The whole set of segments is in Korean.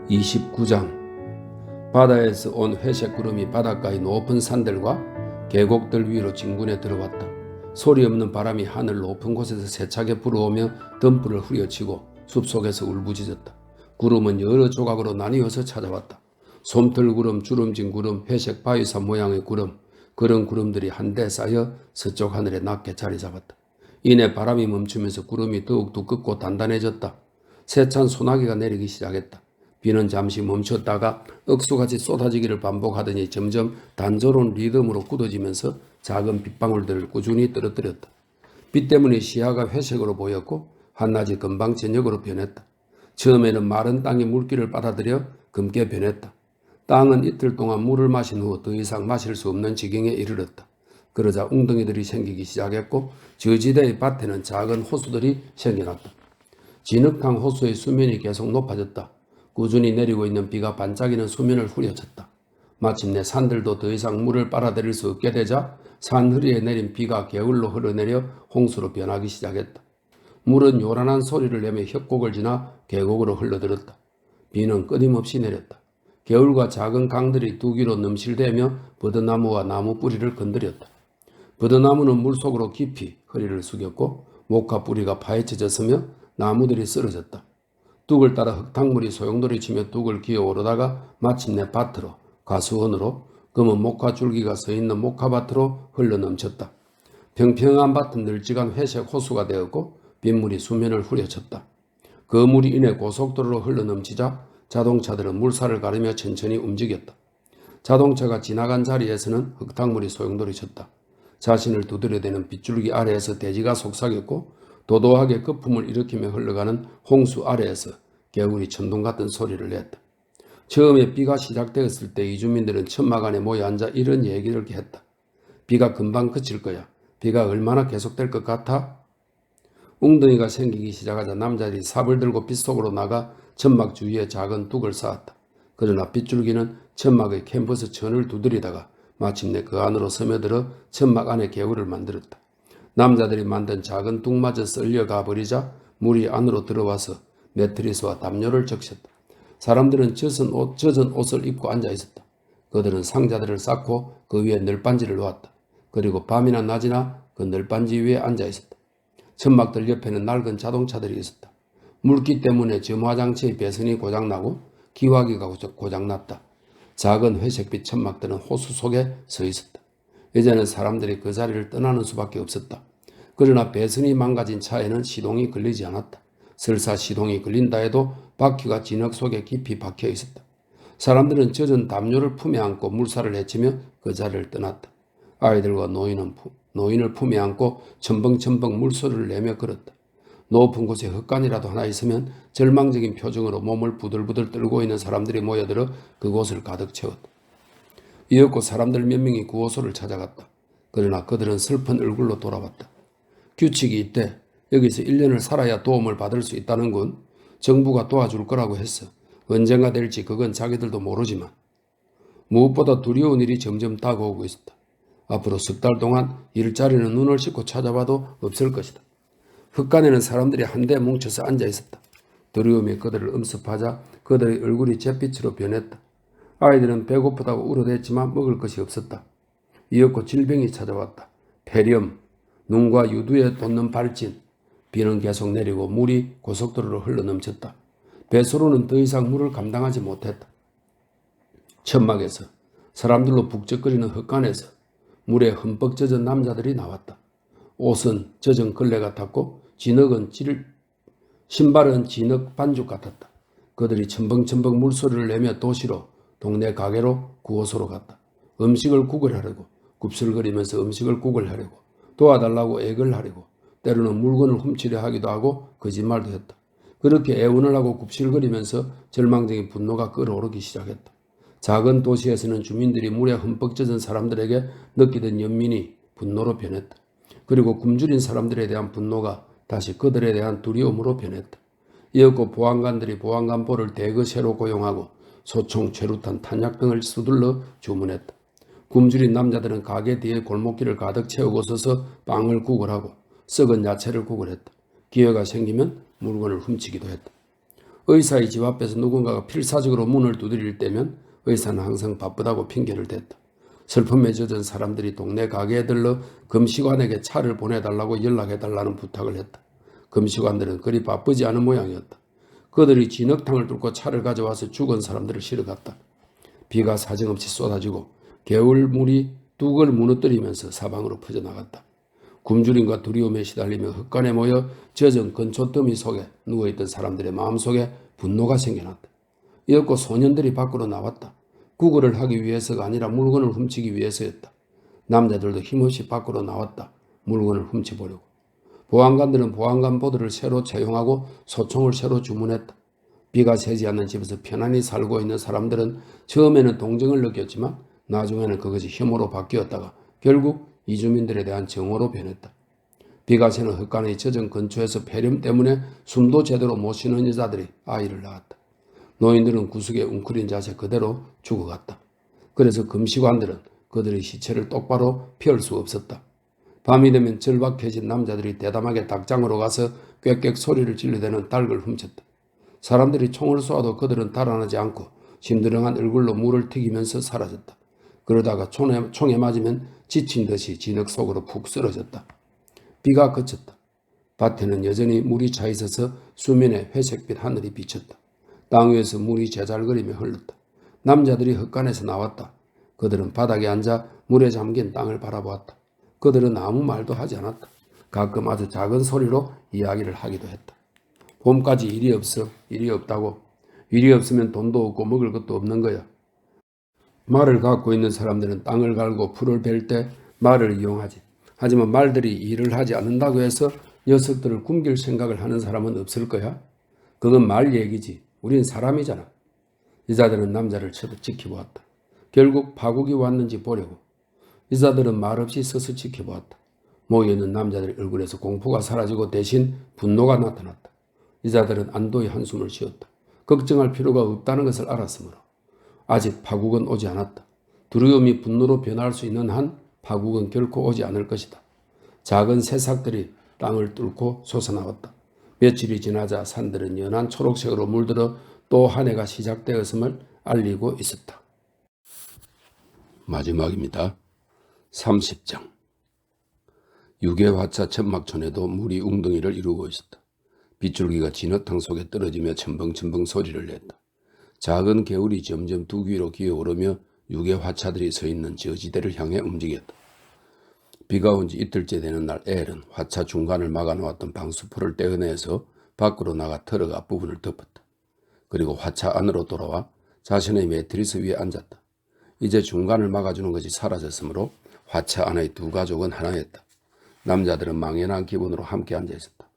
29장 바다에서 온 회색 구름이 바닷가의 높은 산들과 계곡들 위로 진군해 들어왔다. 소리 없는 바람이 하늘 높은 곳에서 세차게 불어오며 덤불을 후려치고 숲속에서 울부짖었다. 구름은 여러 조각으로 나뉘어서 찾아왔다. 솜털구름, 주름진 구름, 회색 바위산 모양의 구름, 그런 구름들이 한데 쌓여 서쪽 하늘에 낮게 자리 잡았다. 이내 바람이 멈추면서 구름이 더욱 두껍고 단단해졌다. 세찬 소나기가 내리기 시작했다. 비는 잠시 멈췄다가 억수같이 쏟아지기를 반복하더니 점점 단조로운 리듬으로 굳어지면서 작은 빗방울들을 꾸준히 떨어뜨렸다. 빛 때문에 시야가 회색으로 보였고 한낮이 금방 저녁으로 변했다. 처음에는 마른 땅이 물기를 빨아들여 검게 변했다. 땅은 이틀 동안 물을 마신 후 더 이상 마실 수 없는 지경에 이르렀다. 그러자 웅덩이들이 생기기 시작했고 저지대의 밭에는 작은 호수들이 생겨났다. 진흙탕 호수의 수면이 계속 높아졌다. 꾸준히 내리고 있는 비가 반짝이는 수면을 후려쳤다. 마침내 산들도 더 이상 물을 빨아들일 수 없게 되자 산허리에 내린 비가 개울로 흘러내려 홍수로 변하기 시작했다. 물은 요란한 소리를 내며 협곡을 지나 계곡으로 흘러들었다. 비는 끊임없이 내렸다. 개울과 작은 강들이 두 귀로 넘실대며 버드나무와 나무 뿌리를 건드렸다. 버드나무는 물속으로 깊이 허리를 숙였고 목화 뿌리가 파헤쳐졌으며 나무들이 쓰러졌다. 뚝을 따라 흙탕물이 소용돌이 치며 뚝을 기어오르다가 마침내 밭으로, 가수원으로, 검은 목화줄기가 서있는 목화밭으로 흘러넘쳤다. 평평한 밭은 널찍한 회색 호수가 되었고 빗물이 수면을 후려쳤다. 그 물이 인해 고속도로로 흘러넘치자 자동차들은 물살을 가르며 천천히 움직였다. 자동차가 지나간 자리에서는 흙탕물이 소용돌이 쳤다. 자신을 두드려대는 빗줄기 아래에서 대지가 속삭였고 도도하게 거품을 일으키며 흘러가는 홍수 아래에서 개울이 천둥 같은 소리를 냈다. 처음에 비가 시작되었을 때 이주민들은 천막 안에 모여 앉아 이런 얘기를 했다. 비가 금방 그칠 거야. 비가 얼마나 계속될 것 같아? 웅덩이가 생기기 시작하자 남자들이 삽을 들고 빗속으로 나가 천막 주위에 작은 둑을 쌓았다. 그러나 빗줄기는 천막의 캔버스 천을 두드리다가 마침내 그 안으로 스며들어 천막 안에 개울을 만들었다. 남자들이 만든 작은 둑마저 썰려가 버리자 물이 안으로 들어와서 매트리스와 담요를 적셨다. 사람들은 젖은 옷을 입고 앉아 있었다. 그들은 상자들을 쌓고 그 위에 널빤지를 놓았다. 그리고 밤이나 낮이나 그 널빤지 위에 앉아 있었다. 천막들 옆에는 낡은 자동차들이 있었다. 물기 때문에 점화장치의 배선이 고장나고 기화기가 고장났다. 작은 회색빛 천막들은 호수 속에 서 있었다. 이제는 사람들이 그 자리를 떠나는 수밖에 없었다. 그러나 배선이 망가진 차에는 시동이 걸리지 않았다. 설사 시동이 걸린다 해도 바퀴가 진흙 속에 깊이 박혀 있었다. 사람들은 젖은 담요를 품에 안고 물살을 헤치며 그 자리를 떠났다. 아이들과 노인을 품에 안고 첨벙첨벙 물소리를 내며 걸었다. 높은 곳에 흙간이라도 하나 있으면 절망적인 표정으로 몸을 부들부들 떨고 있는 사람들이 모여들어 그곳을 가득 채웠다. 이윽고 사람들 몇 명이 구호소를 찾아갔다. 그러나 그들은 슬픈 얼굴로 돌아왔다. 규칙이 있대. 여기서 1년을 살아야 도움을 받을 수 있다는군. 정부가 도와줄 거라고 했어. 언젠가 될지 그건 자기들도 모르지만. 무엇보다 두려운 일이 점점 다가오고 있었다. 앞으로 석 달 동안 일자리는 눈을 씻고 찾아봐도 없을 것이다. 흙간에는 사람들이 한데 뭉쳐서 앉아 있었다. 두려움이 그들을 엄습하자 그들의 얼굴이 잿빛으로 변했다. 아이들은 배고프다고 울어댔지만 먹을 것이 없었다. 이윽고 질병이 찾아왔다. 폐렴, 눈과 유두에 돋는 발진, 비는 계속 내리고 물이 고속도로로 흘러넘쳤다. 배수로는 더 이상 물을 감당하지 못했다. 천막에서, 사람들로 북적거리는 흙간에서 물에 흠뻑 젖은 남자들이 나왔다. 옷은 젖은 걸레 같았고 신발은 진흙 반죽 같았다. 그들이 첨벙첨벙 물소리를 내며 도시로, 동네 가게로, 구호소로 갔다. 음식을 구걸하려고, 굽슬거리면서 음식을 구걸하려고, 도와달라고 애걸 하려고, 때로는 물건을 훔치려 하기도 하고 거짓말도 했다. 그렇게 애원을 하고 굽실거리면서 절망적인 분노가 끓어오르기 시작했다. 작은 도시에서는 주민들이 물에 흠뻑 젖은 사람들에게 느끼던 연민이 분노로 변했다. 그리고 굶주린 사람들에 대한 분노가 다시 그들에 대한 두려움으로 변했다. 이윽고 보안관들이 보안관보를 대거 새로 고용하고 소총, 최루탄, 탄약 등을 서둘러 주문했다. 굶주린 남자들은 가게 뒤에 골목길을 가득 채우고 서서 빵을 구걸하고 썩은 야채를 구걸했다. 기회가 생기면 물건을 훔치기도 했다. 의사의 집 앞에서 누군가가 필사적으로 문을 두드릴 때면 의사는 항상 바쁘다고 핑계를 댔다. 슬픔에 젖은 사람들이 동네 가게에 들러 금시관에게 차를 보내달라고 연락해달라는 부탁을 했다. 금시관들은 그리 바쁘지 않은 모양이었다. 그들이 진흙탕을 뚫고 차를 가져와서 죽은 사람들을 실어갔다. 비가 사정없이 쏟아지고 개울물이 뚝을 무너뜨리면서 사방으로 퍼져나갔다. 굶주림과 두려움에 시달리며 흙간에 모여 젖은 건초더미 속에 누워있던 사람들의 마음속에 분노가 생겨났다. 이었고 소년들이 밖으로 나왔다. 구걸을 하기 위해서가 아니라 물건을 훔치기 위해서였다. 남자들도 힘없이 밖으로 나왔다. 물건을 훔쳐보려고. 보안관들은 보안관 보드를 새로 채용하고 소총을 새로 주문했다. 비가 새지 않는 집에서 편안히 살고 있는 사람들은 처음에는 동정을 느꼈지만 나중에는 그것이 혐오로 바뀌었다가 결국 이주민들에 대한 정오로 변했다. 비가 새는 흙간의 젖은 근처에서 폐렴 때문에 숨도 제대로 못 쉬는 여자들이 아이를 낳았다. 노인들은 구석에 웅크린 자세 그대로 죽어갔다. 그래서 금시관들은 그들의 시체를 똑바로 펼 수 없었다. 밤이 되면 절박해진 남자들이 대담하게 닭장으로 가서 꽥꽥 소리를 질러대는 닭을 훔쳤다. 사람들이 총을 쏘아도 그들은 달아나지 않고 심드렁한 얼굴로 물을 튀기면서 사라졌다. 그러다가 총에 맞으면 지친 듯이 진흙 속으로 푹 쓰러졌다. 비가 그쳤다. 밭에는 여전히 물이 차 있어서 수면에 회색빛 하늘이 비쳤다. 땅 위에서 물이 제잘거리며 흘렀다. 남자들이 흙간에서 나왔다. 그들은 바닥에 앉아 물에 잠긴 땅을 바라보았다. 그들은 아무 말도 하지 않았다. 가끔 아주 작은 소리로 이야기를 하기도 했다. 봄까지 일이 없어. 일이 없다고. 일이 없으면 돈도 없고 먹을 것도 없는 거야. 말을 갖고 있는 사람들은 땅을 갈고 풀을 벨 때 말을 이용하지. 하지만 말들이 일을 하지 않는다고 해서 녀석들을 굶길 생각을 하는 사람은 없을 거야. 그건 말 얘기지. 우린 사람이잖아. 여자들은 남자를 쳐도 지켜보았다. 결국 파국이 왔는지 보려고. 여자들은 말없이 서서 지켜보았다. 모여있는 남자들의 얼굴에서 공포가 사라지고 대신 분노가 나타났다. 여자들은 안도의 한숨을 쉬었다. 걱정할 필요가 없다는 것을 알았으므로. 아직 파국은 오지 않았다. 두려움이 분노로 변할 수 있는 한 파국은 결코 오지 않을 것이다. 작은 새싹들이 땅을 뚫고 솟아나왔다. 며칠이 지나자 산들은 연한 초록색으로 물들어 또 한 해가 시작되었음을 알리고 있었다. 마지막입니다. 30장. 유계화차 천막촌에도 물이 웅덩이를 이루고 있었다. 빗줄기가 진흙탕 속에 떨어지며 첨벙첨벙 소리를 냈다. 작은 개울이 점점 두 귀로 기어오르며 유계화차들이 서 있는 저지대를 향해 움직였다. 비가 온 지 이틀째 되는 날 엘은 화차 중간을 막아놓았던 방수포를 떼어내서 밖으로 나가 트럭 앞부분을 덮었다. 그리고 화차 안으로 돌아와 자신의 매트리스 위에 앉았다. 이제 중간을 막아주는 것이 사라졌으므로 화차 안의 두 가족은 하나였다. 남자들은 망연한 기분으로 함께 앉아있었다.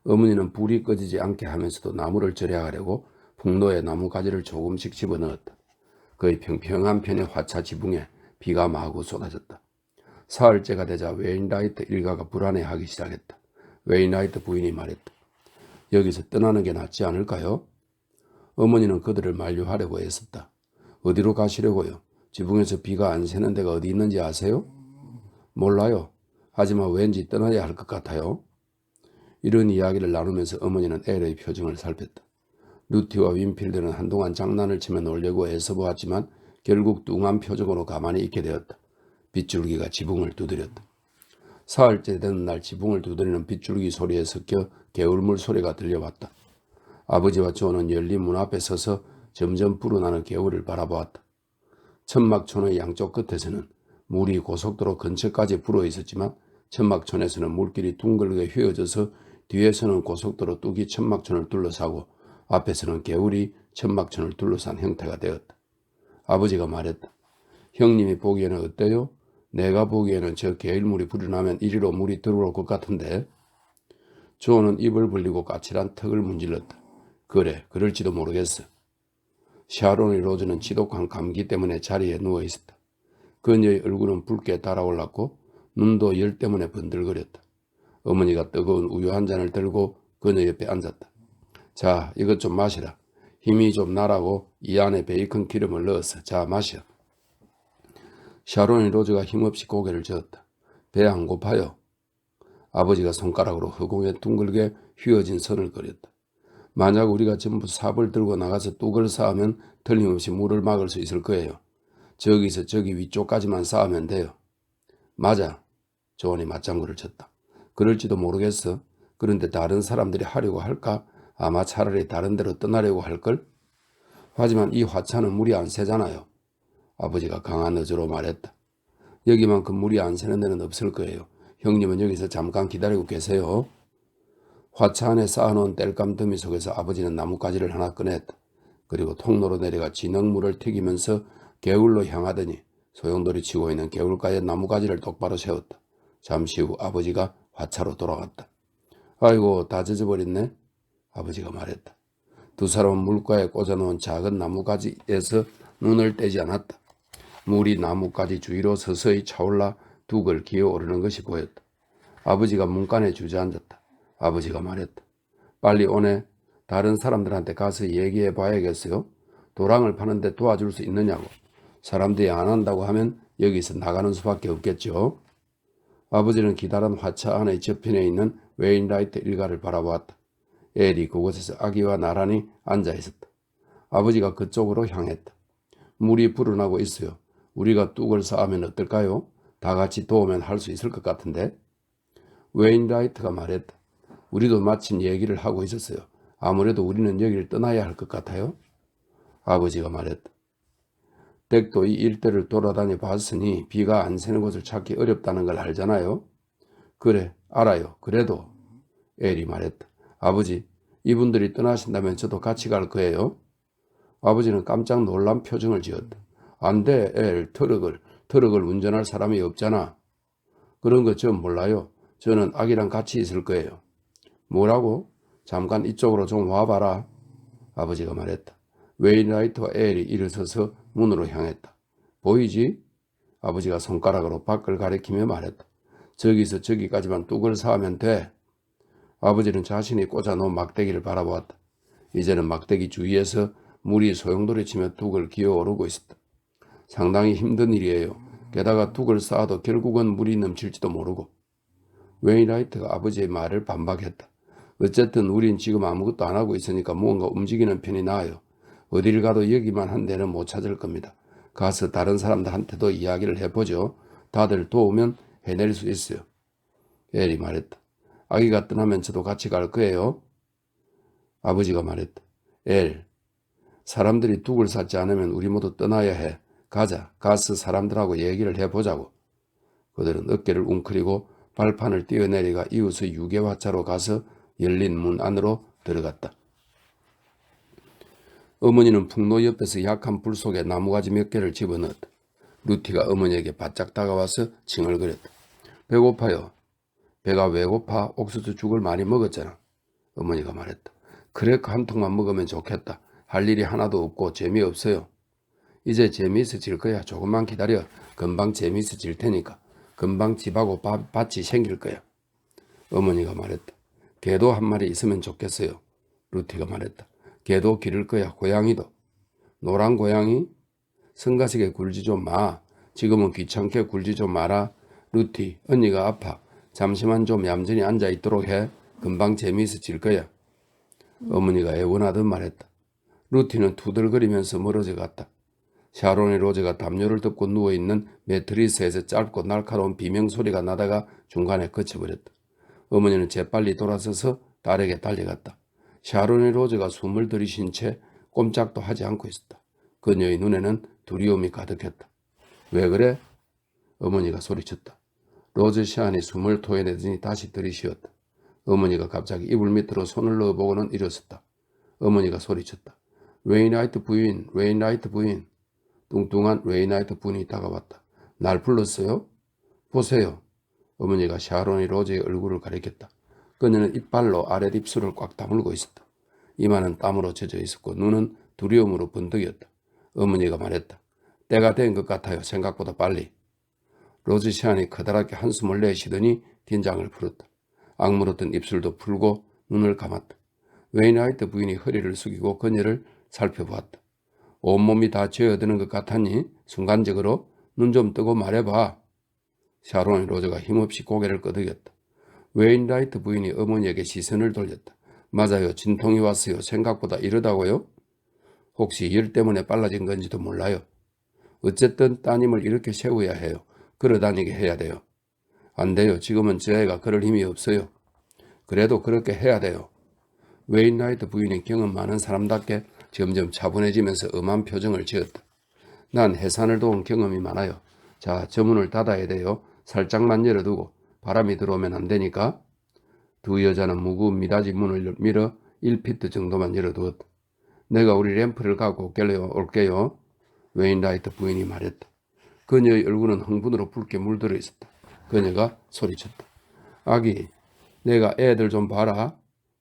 어머니는 불이 꺼지지 않게 하면서도 나무를 절약하려고 풍로에 나무가지를 조금씩 집어넣었다. 그의 평평한 편의 화차 지붕에 비가 마구 쏟아졌다. 사흘째가 되자 웨인라이트 일가가 불안해하기 시작했다. 웨인라이트 부인이 말했다. 여기서 떠나는 게 낫지 않을까요? 어머니는 그들을 만류하려고 애썼다. 어디로 가시려고요? 지붕에서 비가 안 새는 데가 어디 있는지 아세요? 몰라요. 하지만 왠지 떠나야 할 것 같아요. 이런 이야기를 나누면서 어머니는 엘의 표정을 살폈다. 루티와 윈필드는 한동안 장난을 치며 놀려고 애써보았지만 결국 뚱한 표정으로 가만히 있게 되었다. 빗줄기가 지붕을 두드렸다. 사흘째 되는 날 지붕을 두드리는 빗줄기 소리에 섞여 개울물 소리가 들려왔다. 아버지와 조는 열린 문 앞에 서서 점점 불어나는 개울을 바라보았다. 천막촌의 양쪽 끝에서는 물이 고속도로 근처까지 불어 있었지만 천막촌에서는 물길이 둥글게 휘어져서 뒤에서는 고속도로 뚝이 천막촌을 둘러싸고 앞에서는 개울이 천막촌을 둘러싼 형태가 되었다. 아버지가 말했다. 형님이 보기에는 어때요? 내가 보기에는 저 개울물이 불어나면 이리로 물이 들어올 것 같은데. 조는 입을 벌리고 까칠한 턱을 문질렀다. 그래, 그럴지도 모르겠어. 샤론의 로즈는 지독한 감기 때문에 자리에 누워 있었다. 그녀의 얼굴은 붉게 달아올랐고 눈도 열 때문에 번들거렸다. 어머니가 뜨거운 우유 한 잔을 들고 그녀 옆에 앉았다. 자, 이것 좀 마시라. 힘이 좀 나라고 이 안에 베이컨 기름을 넣었어. 자, 마셔. 샤론의 로즈가 힘없이 고개를 저었다. 배 안 고파요. 아버지가 손가락으로 허공에 둥글게 휘어진 선을 그렸다. 만약 우리가 전부 삽을 들고 나가서 뚝을 쌓으면 틀림없이 물을 막을 수 있을 거예요. 저기서 저기 위쪽까지만 쌓으면 돼요. 맞아. 조언이 맞장구를 쳤다. 그럴지도 모르겠어. 그런데 다른 사람들이 하려고 할까? 아마 차라리 다른 데로 떠나려고 할걸? 하지만 이 화차는 물이 안 새잖아요. 아버지가 강한 어조로 말했다. 여기만큼 물이 안 새는 데는 없을 거예요. 형님은 여기서 잠깐 기다리고 계세요. 화차 안에 쌓아놓은 땔감 더미 속에서 아버지는 나뭇가지를 하나 꺼냈다. 그리고 통로로 내려가 진흙물을 튀기면서 개울로 향하더니 소용돌이 치고 있는 개울가에 나뭇가지를 똑바로 세웠다. 잠시 후 아버지가 화차로 돌아갔다. 아이고, 다 젖어버렸네. 아버지가 말했다. 두 사람은 물가에 꽂아놓은 작은 나뭇가지에서 눈을 떼지 않았다. 물이 나뭇가지 주위로 서서히 차올라 둑을 기어오르는 것이 보였다. 아버지가 문간에 주저앉았다. 아버지가 말했다. 빨리 오네. 다른 사람들한테 가서 얘기해 봐야겠어요. 도랑을 파는데 도와줄 수 있느냐고. 사람들이 안 한다고 하면 여기서 나가는 수밖에 없겠죠. 아버지는 기다란 화차 안의 저편에 있는 웨인라이트 일가를 바라보았다. 엘이 그곳에서 아기와 나란히 앉아 있었다. 아버지가 그쪽으로 향했다. 물이 불어나고 있어요. 우리가 뚝을 쌓으면 어떨까요? 다 같이 도우면 할 수 있을 것 같은데. 웨인라이트가 말했다. 우리도 마침 얘기를 하고 있었어요. 아무래도 우리는 여기를 떠나야 할 것 같아요. 아버지가 말했다. 댁도 이 일대를 돌아다녀 봤으니 비가 안 새는 곳을 찾기 어렵다는 걸 알잖아요. 그래, 알아요. 그래도 엘이 말했다. 아버지, 이분들이 떠나신다면 저도 같이 갈 거예요. 아버지는 깜짝 놀란 표정을 지었다. 안 돼, 엘, 트럭을 운전할 사람이 없잖아. 그런 거 전 몰라요. 저는 아기랑 같이 있을 거예요. 뭐라고? 잠깐 이쪽으로 좀 와봐라. 아버지가 말했다. 웨인라이트와 엘이 일어서서 문으로 향했다. 보이지? 아버지가 손가락으로 밖을 가리키며 말했다. 저기서 저기까지만 뚝을 쌓으면 돼. 아버지는 자신이 꽂아놓은 막대기를 바라보았다. 이제는 막대기 주위에서 물이 소용돌이 치며 뚝을 기어오르고 있었다. 상당히 힘든 일이에요. 게다가 뚝을 쌓아도 결국은 물이 넘칠지도 모르고. 웨인라이트가 아버지의 말을 반박했다. 어쨌든 우린 지금 아무것도 안 하고 있으니까 무언가 움직이는 편이 나아요. 어딜 가도 여기만 한 데는 못 찾을 겁니다. 가서 다른 사람들한테도 이야기를 해보죠. 다들 도우면 해낼 수 있어요. 엘이 말했다. 아기가 떠나면 저도 같이 갈 거예요. 아버지가 말했다. 엘, 사람들이 뚝을 쌓지 않으면 우리 모두 떠나야 해. 가자. 가서 사람들하고 얘기를 해보자고. 그들은 어깨를 웅크리고 발판을 뛰어내려가 이웃의 유개화차로 가서 열린 문 안으로 들어갔다. 어머니는 풍로 옆에서 약한 불 속에 나무가지 몇 개를 집어넣었다. 루티가 어머니에게 바짝 다가와서 칭얼거렸다. 배고파요. 배가 왜 고파? 옥수수 죽을 많이 먹었잖아. 어머니가 말했다. 크래커 한 통만 먹으면 좋겠다. 할 일이 하나도 없고 재미없어요. 이제 재미있어질 거야. 조금만 기다려. 금방 재미있어질 테니까. 금방 집하고 밭이 생길 거야. 어머니가 말했다. 개도 한 마리 있으면 좋겠어요. 루티가 말했다. 개도 기를 거야. 고양이도. 노란 고양이? 성가시게 굴지 좀 마. 지금은 귀찮게 굴지 좀 마라. 루티, 언니가 아파. 잠시만 좀 얌전히 앉아있도록 해. 금방 재미있어질 거야. 어머니가 애원하듯 말했다. 루티는 투덜거리면서 멀어져 갔다. 샤론의 로제가 담요를 덮고 누워있는 매트리스에서 짧고 날카로운 비명소리가 나다가 중간에 그쳐버렸다. 어머니는 재빨리 돌아서서 딸에게 달려갔다. 샤론의 로제가 숨을 들이쉰 채 꼼짝도 하지 않고 있었다. 그녀의 눈에는 두려움이 가득했다. 왜 그래? 어머니가 소리쳤다. 로제 샤안이 숨을 토해내더니 다시 들이쉬었다. 어머니가 갑자기 이불 밑으로 손을 넣어보고는 일어섰다. 어머니가 소리쳤다. 웨인라이트 부인, 웨인라이트 부인. 뚱뚱한 웨인라이트 부인이 다가왔다. 날 불렀어요? 보세요. 어머니가 샤론이 로제의 얼굴을 가리켰다. 그녀는 이빨로 아랫입술을 꽉 다물고 있었다. 이마는 땀으로 젖어 있었고 눈은 두려움으로 번득였다. 어머니가 말했다. 때가 된 것 같아요. 생각보다 빨리. 로즈 샤안이 커다랗게 한숨을 내쉬더니 긴장을 풀었다. 악물었던 입술도 풀고 눈을 감았다. 웨인라이트 부인이 허리를 숙이고 그녀를 살펴보았다. 온몸이 다 죄어드는 것 같았니? 순간적으로 눈 좀 뜨고 말해봐. 샤론 로저가 힘없이 고개를 끄덕였다. 웨인라이트 부인이 어머니에게 시선을 돌렸다. 맞아요. 진통이 왔어요. 생각보다 이러다고요? 혹시 열 때문에 빨라진 건지도 몰라요. 어쨌든 따님을 이렇게 세워야 해요. 걸어다니게 해야 돼요. 안 돼요. 지금은 저 애가 그럴 힘이 없어요. 그래도 그렇게 해야 돼요. 웨인라이트 부인이 경험 많은 사람답게 점점 차분해지면서 엄한 표정을 지었다. 난 해산을 도운 경험이 많아요. 자, 저 문을 닫아야 돼요. 살짝만 열어두고 바람이 들어오면 안 되니까. 두 여자는 무거운 미닫이 문을 밀어 1피트 정도만 열어두었다. 내가 우리 램프를 갖고 올게요. 웨인라이트 부인이 말했다. 그녀의 얼굴은 흥분으로 붉게 물들어 있었다. 그녀가 소리쳤다. 아기, 내가 애들 좀 봐라.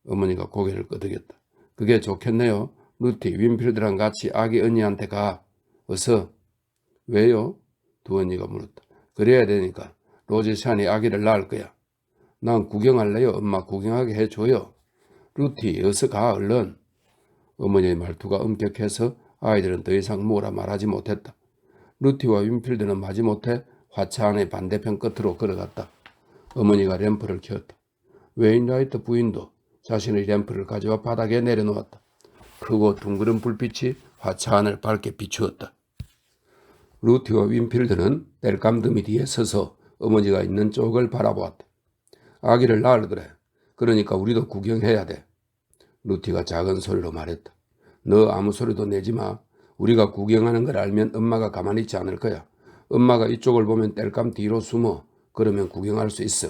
어머니가 고개를 끄덕였다. 그게 좋겠네요. 루티, 윈필드랑 같이 아기 언니한테 가. 어서. 왜요? 두 언니가 물었다. 그래야 되니까. 로제샨이 아기를 낳을 거야. 난 구경할래요. 엄마 구경하게 해줘요. 루티, 어서 가, 얼른. 어머니의 말투가 엄격해서 아이들은 더 이상 뭐라 말하지 못했다. 루티와 윈필드는 마지못해 화차안의 반대편 끝으로 걸어갔다. 어머니가 램프를 켰다. 웨인라이트 부인도 자신의 램프를 가져와 바닥에 내려놓았다. 크고 둥그런 불빛이 화차안을 밝게 비추었다. 루티와 윈필드는 땔감더미 뒤에 서서 어머니가 있는 쪽을 바라보았다. 아기를 낳으려 그래. 그러니까 우리도 구경해야 돼. 루티가 작은 소리로 말했다. 너 아무 소리도 내지 마. 우리가 구경하는 걸 알면 엄마가 가만히 있지 않을 거야. 엄마가 이쪽을 보면 땔감 뒤로 숨어. 그러면 구경할 수 있어.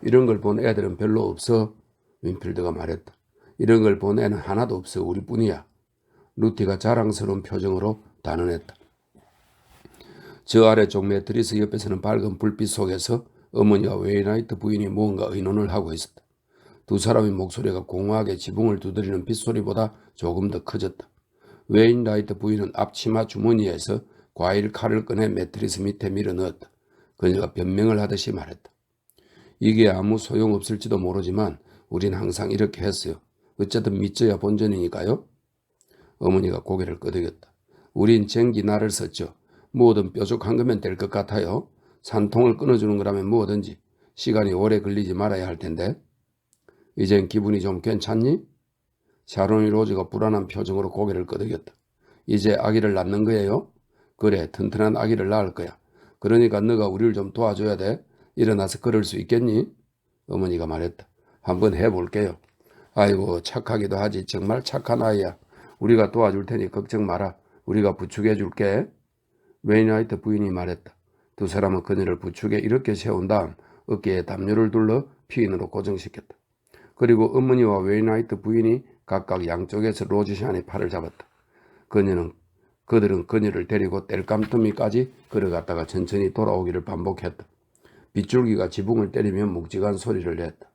이런 걸 본 애들은 별로 없어. 윈필드가 말했다. 이런 걸 본 애는 하나도 없어. 우리뿐이야. 루티가 자랑스러운 표정으로 단언했다. 저 아래쪽 매트리스 옆에서는 밝은 불빛 속에서 어머니와 웨인라이트 부인이 무언가 의논을 하고 있었다. 두 사람의 목소리가 공허하게 지붕을 두드리는 빗소리보다 조금 더 커졌다. 웨인라이트 부인은 앞치마 주머니에서 과일 칼을 꺼내 매트리스 밑에 밀어넣었다. 그녀가 변명을 하듯이 말했다. 이게 아무 소용없을지도 모르지만 우린 항상 이렇게 했어요. 어쨌든 믿져야 본전이니까요. 어머니가 고개를 끄덕였다. 우린 쟁기 날을 썼죠. 뭐든 뾰족한 거면 될 것 같아요. 산통을 끊어주는 거라면 뭐든지 시간이 오래 걸리지 말아야 할 텐데. 이젠 기분이 좀 괜찮니? 샤론이 로즈가 불안한 표정으로 고개를 끄덕였다. 이제 아기를 낳는 거예요? 그래, 튼튼한 아기를 낳을 거야. 그러니까 너가 우리를 좀 도와줘야 돼. 일어나서 걸을 수 있겠니? 어머니가 말했다. 한번 해볼게요. 아이고, 착하기도 하지. 정말 착한 아이야. 우리가 도와줄 테니 걱정 마라. 우리가 부축해 줄게. 웨인라이트 부인이 말했다. 두 사람은 그녀를 부축에 이렇게 세운 다음 어깨에 담요를 둘러 피인으로 고정시켰다. 그리고 어머니와 웨인라이트 부인이 각각 양쪽에서 로즈샨의 팔을 잡았다. 그들은 그녀를 데리고 땔감더미까지 걸어갔다가 천천히 돌아오기를 반복했다. 빗줄기가 지붕을 때리며 묵직한 소리를 냈다.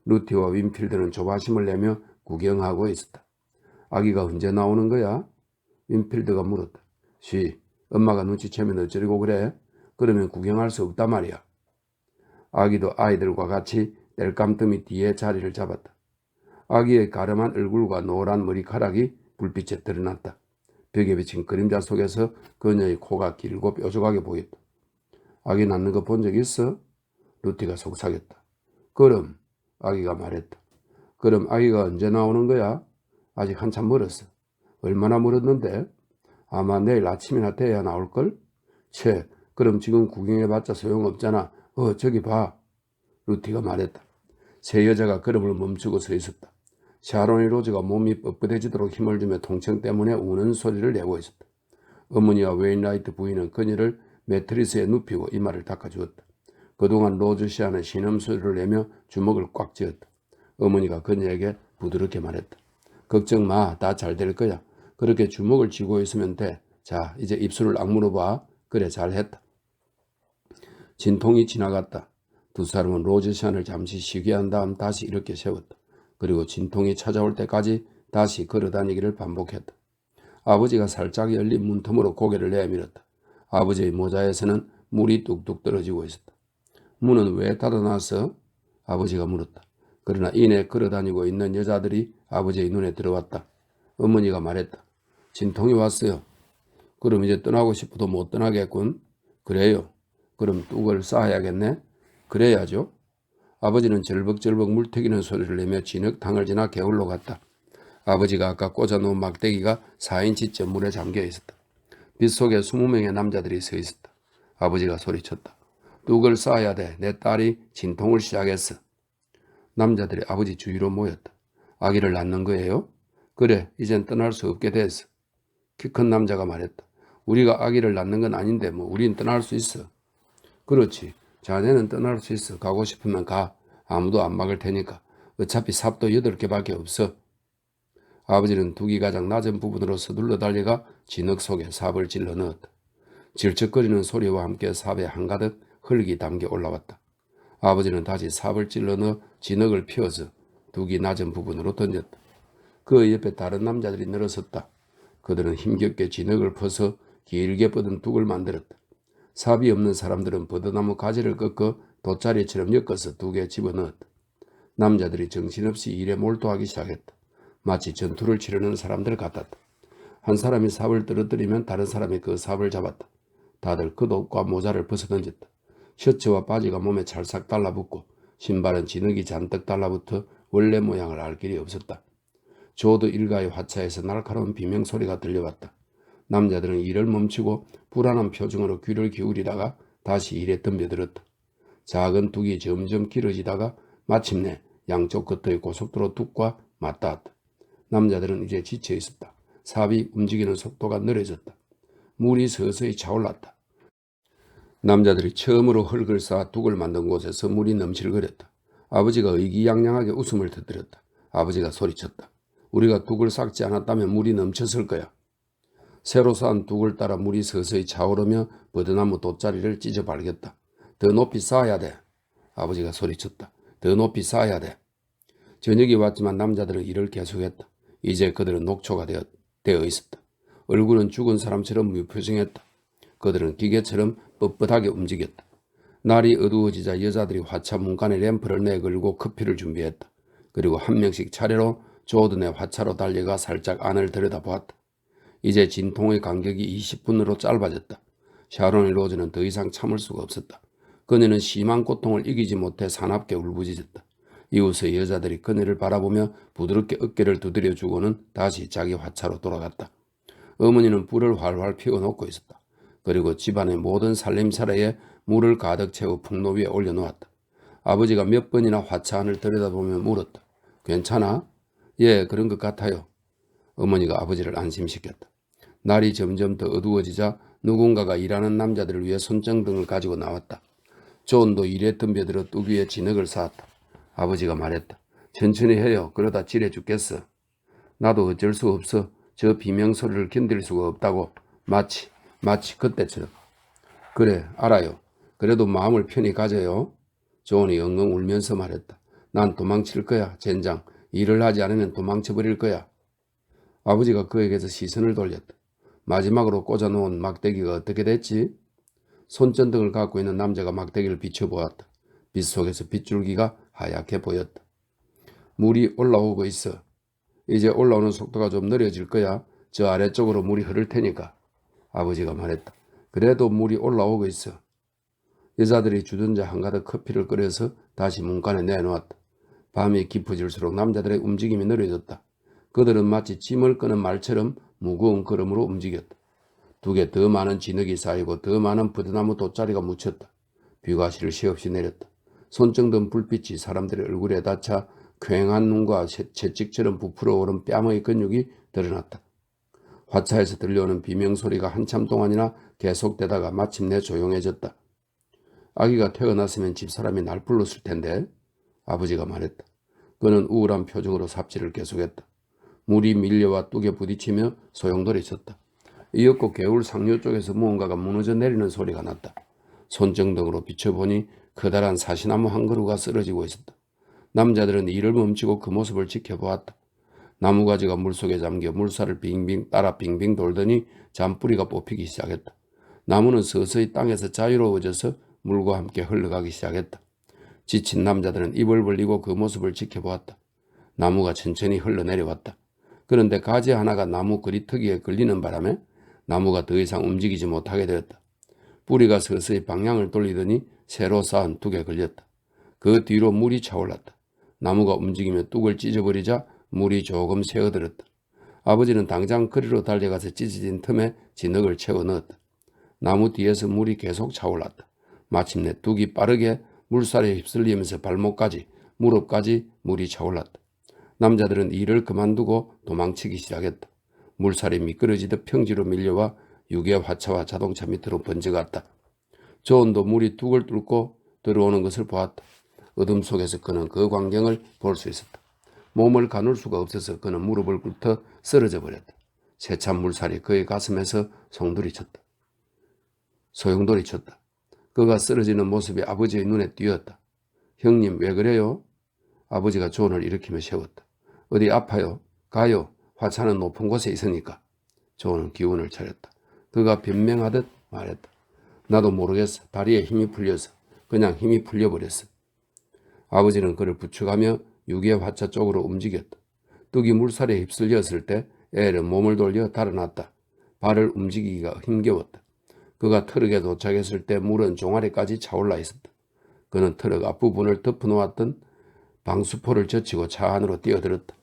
루티와 윈필드는 조바심을 내며 구경하고 있었다. 아기가 언제 나오는 거야? 윈필드가 물었다. 쉬, 엄마가 눈치채면 어쩌려고 그래? 그러면 구경할 수 없단 말이야. 아기도 아이들과 같이 땔감더미 뒤에 자리를 잡았다. 아기의 가름한 얼굴과 노란 머리카락이 불빛에 드러났다. 벽에 비친 그림자 속에서 그녀의 코가 길고 뾰족하게 보였다. 아기 낳는 거 본 적 있어? 루티가 속삭였다. 그럼, 아기가 말했다. 그럼 아기가 언제 나오는 거야? 아직 한참 멀었어. 얼마나 멀었는데? 아마 내일 아침이나 돼야 나올걸? 채, 그럼 지금 구경해봤자 소용없잖아. 저기 봐. 루티가 말했다. 세 여자가 걸음을 멈추고 서 있었다. 샤론이 로즈가 몸이 뻣뻣해지도록 힘을 주며 통증 때문에 우는 소리를 내고 있었다. 어머니와 웨인라이트 부인은 그녀를 매트리스에 눕히고 이마를 닦아주었다. 그동안 로즈시아는 신음소리를 내며 주먹을 꽉 쥐었다. 어머니가 그녀에게 부드럽게 말했다. 걱정 마, 다 잘 될 거야. 그렇게 주먹을 쥐고 있으면 돼. 자, 이제 입술을 악물어 봐. 그래, 잘했다. 진통이 지나갔다. 두 사람은 로즈시안을 잠시 쉬게 한 다음 다시 이렇게 세웠다. 그리고 진통이 찾아올 때까지 다시 걸어다니기를 반복했다. 아버지가 살짝 열린 문틈으로 고개를 내밀었다. 아버지의 모자에서는 물이 뚝뚝 떨어지고 있었다. 문은 왜 닫아놨어? 아버지가 물었다. 그러나 이내 걸어다니고 있는 여자들이 아버지의 눈에 들어왔다. 어머니가 말했다. 진통이 왔어요. 그럼 이제 떠나고 싶어도 못 떠나겠군. 그래요. 그럼 뚝을 쌓아야겠네. 그래야죠. 아버지는 절벅절벅 물튀기는 소리를 내며 진흙탕을 지나 개울로 갔다. 아버지가 아까 꽂아놓은 막대기가 4인치쯤 물에 잠겨 있었다. 빗속에 20명의 남자들이 서 있었다. 아버지가 소리쳤다. 뚝을 쌓아야 돼. 내 딸이 진통을 시작했어. 남자들이 아버지 주위로 모였다. 아기를 낳는 거예요? 그래, 이젠 떠날 수 없게 됐어. 키 큰 남자가 말했다. 우리가 아기를 낳는 건 아닌데 우린 떠날 수 있어. 그렇지. 자네는 떠날 수 있어. 가고 싶으면 가. 아무도 안 막을 테니까. 어차피 삽도 8개밖에 없어. 아버지는 둑이 가장 낮은 부분으로 서둘러 달려가 진흙 속에 삽을 찔러 넣었다. 질척거리는 소리와 함께 삽에 한가득 흙이 담겨 올라왔다. 아버지는 다시 삽을 찔러 넣어 진흙을 피워서 둑이 낮은 부분으로 던졌다. 그 옆에 다른 남자들이 늘어섰다. 그들은 힘겹게 진흙을 퍼서 길게 뻗은 둑을 만들었다. 삽이 없는 사람들은 버드나무 가지를 꺾어 돗자리처럼 엮어서 둑에 집어넣었다. 남자들이 정신없이 일에 몰두하기 시작했다. 마치 전투를 치르는 사람들 같았다. 한 사람이 삽을 떨어뜨리면 다른 사람이 그 삽을 잡았다. 다들 겉옷과 모자를 벗어던졌다. 셔츠와 바지가 몸에 찰싹 달라붙고 신발은 진흙이 잔뜩 달라붙어 원래 모양을 알 길이 없었다. 조드 일가의 화차에서 날카로운 비명소리가 들려왔다. 남자들은 일을 멈추고 불안한 표정으로 귀를 기울이다가 다시 일에 덤벼들었다. 작은 둑이 점점 길어지다가 마침내 양쪽 끝의 고속도로 둑과 맞닿았다. 남자들은 이제 지쳐 있었다. 삽이 움직이는 속도가 느려졌다. 물이 서서히 차올랐다. 남자들이 처음으로 흙을 쌓아 둑을 만든 곳에서 물이 넘실거렸다. 아버지가 의기양양하게 웃음을 터뜨렸다. 아버지가 소리쳤다. 우리가 둑을 쌓지 않았다면 물이 넘쳤을 거야. 새로 쌓은 둑을 따라 물이 서서히 차오르며 버드나무 돗자리를 찢어 발겼다. 더 높이 쌓아야 돼. 아버지가 소리쳤다. 더 높이 쌓아야 돼. 저녁이 왔지만 남자들은 일을 계속했다. 이제 그들은 녹초가 되어 있었다. 얼굴은 죽은 사람처럼 무표정했다. 그들은 기계처럼 뻣뻣하게 움직였다. 날이 어두워지자 여자들이 화차 문간에 램프를 내걸고 커피를 준비했다. 그리고 한 명씩 차례로 조든의 화차로 달려가 살짝 안을 들여다보았다. 이제 진통의 간격이 20분으로 짧아졌다. 샤론이 로즈는 더 이상 참을 수가 없었다. 그녀는 심한 고통을 이기지 못해 사납게 울부짖었다. 이웃의 여자들이 그녀를 바라보며 부드럽게 어깨를 두드려주고는 다시 자기 화차로 돌아갔다. 어머니는 불을 활활 피워놓고 있었다. 그리고 집안의 모든 살림살이에 물을 가득 채워 풍로 위에 올려놓았다. 아버지가 몇 번이나 화차 안을 들여다보며 물었다. 괜찮아? 예, 그런 것 같아요. 어머니가 아버지를 안심시켰다. 날이 점점 더 어두워지자 누군가가 일하는 남자들을 위해 손전등을 가지고 나왔다. 존도 일에 덤벼들어 뚝 위에 진흙을 쌓았다. 아버지가 말했다. 천천히 해요. 그러다 지레 죽겠어. 나도 어쩔 수 없어. 저 비명소리를 견딜 수가 없다고. 마치 그때처럼. 그래, 알아요. 그래도 마음을 편히 가져요. 존이 엉엉 울면서 말했다. 난 도망칠 거야, 젠장. 일을 하지 않으면 도망쳐버릴 거야. 아버지가 그에게서 시선을 돌렸다. 마지막으로 꽂아놓은 막대기가 어떻게 됐지? 손전등을 갖고 있는 남자가 막대기를 비춰보았다. 빛 속에서 빗줄기가 하얗게 보였다. 물이 올라오고 있어. 이제 올라오는 속도가 좀 느려질 거야. 저 아래쪽으로 물이 흐를 테니까. 아버지가 말했다. 그래도 물이 올라오고 있어. 여자들이 주전자 한가득 커피를 끓여서 다시 문간에 내놓았다. 밤이 깊어질수록 남자들의 움직임이 느려졌다. 그들은 마치 짐을 끄는 말처럼 무거운 걸음으로 움직였다. 둑에 더 많은 진흙이 쌓이고 더 많은 버드나무 돗자리가 묻혔다. 비가 쉴새 없이 내렸다. 손정든 불빛이 사람들의 얼굴에 닿자 퀭한 눈과 채찍처럼 부풀어 오른 뺨의 근육이 드러났다. 화차에서 들려오는 비명소리가 한참 동안이나 계속되다가 마침내 조용해졌다. 아기가 태어났으면 집사람이 날 불렀을 텐데. 아버지가 말했다. 그는 우울한 표정으로 삽질을 계속했다. 물이 밀려와 뚝에 부딪히며 소용돌이 쳤다. 이윽고 개울 상류 쪽에서 무언가가 무너져 내리는 소리가 났다. 손정등으로 비춰보니 커다란 사시나무 한 그루가 쓰러지고 있었다. 남자들은 일을 멈추고 그 모습을 지켜보았다. 나무가지가 물속에 잠겨 물살을 따라 빙빙 돌더니 잔뿌리가 뽑히기 시작했다. 나무는 서서히 땅에서 자유로워져서 물과 함께 흘러가기 시작했다. 지친 남자들은 입을 벌리고 그 모습을 지켜보았다. 나무가 천천히 흘러내려왔다. 그런데 가지 하나가 나무 그리터기에 걸리는 바람에 나무가 더 이상 움직이지 못하게 되었다. 뿌리가 서서히 방향을 돌리더니 새로 쌓은 둑에 걸렸다. 그 뒤로 물이 차올랐다. 나무가 움직이며 뚝을 찢어버리자 물이 조금 새어들었다. 아버지는 당장 거리로 달려가서 찢어진 틈에 진흙을 채워 넣었다. 나무 뒤에서 물이 계속 차올랐다. 마침내 뚝이 빠르게 물살에 휩쓸리면서 발목까지, 무릎까지 물이 차올랐다. 남자들은 일을 그만두고 도망치기 시작했다. 물살이 미끄러지듯 평지로 밀려와 유계 화차와 자동차 밑으로 번져갔다. 조은도 물이 뚝을 뚫고 들어오는 것을 보았다. 어둠 속에서 그는 그 광경을 볼 수 있었다. 몸을 가눌 수가 없어서 그는 무릎을 꿇어 쓰러져 버렸다. 세찬 물살이 그의 가슴에서 소용돌이 쳤다. 그가 쓰러지는 모습이 아버지의 눈에 띄었다. 형님 왜 그래요? 아버지가 존을 일으키며 세웠다. 어디 아파요? 가요. 화차는 높은 곳에 있으니까. 존은 기운을 차렸다. 그가 변명하듯 말했다. 나도 모르겠어. 다리에 힘이 풀려서. 그냥 힘이 풀려버렸어. 아버지는 그를 부축하며 유기의 화차 쪽으로 움직였다. 뚝이 물살에 휩쓸렸을 때 엘은 몸을 돌려 달아났다. 발을 움직이기가 힘겨웠다. 그가 트럭에 도착했을 때 물은 종아리까지 차올라 있었다. 그는 트럭 앞부분을 덮어놓았던 방수포를 젖히고 차 안으로 뛰어들었다.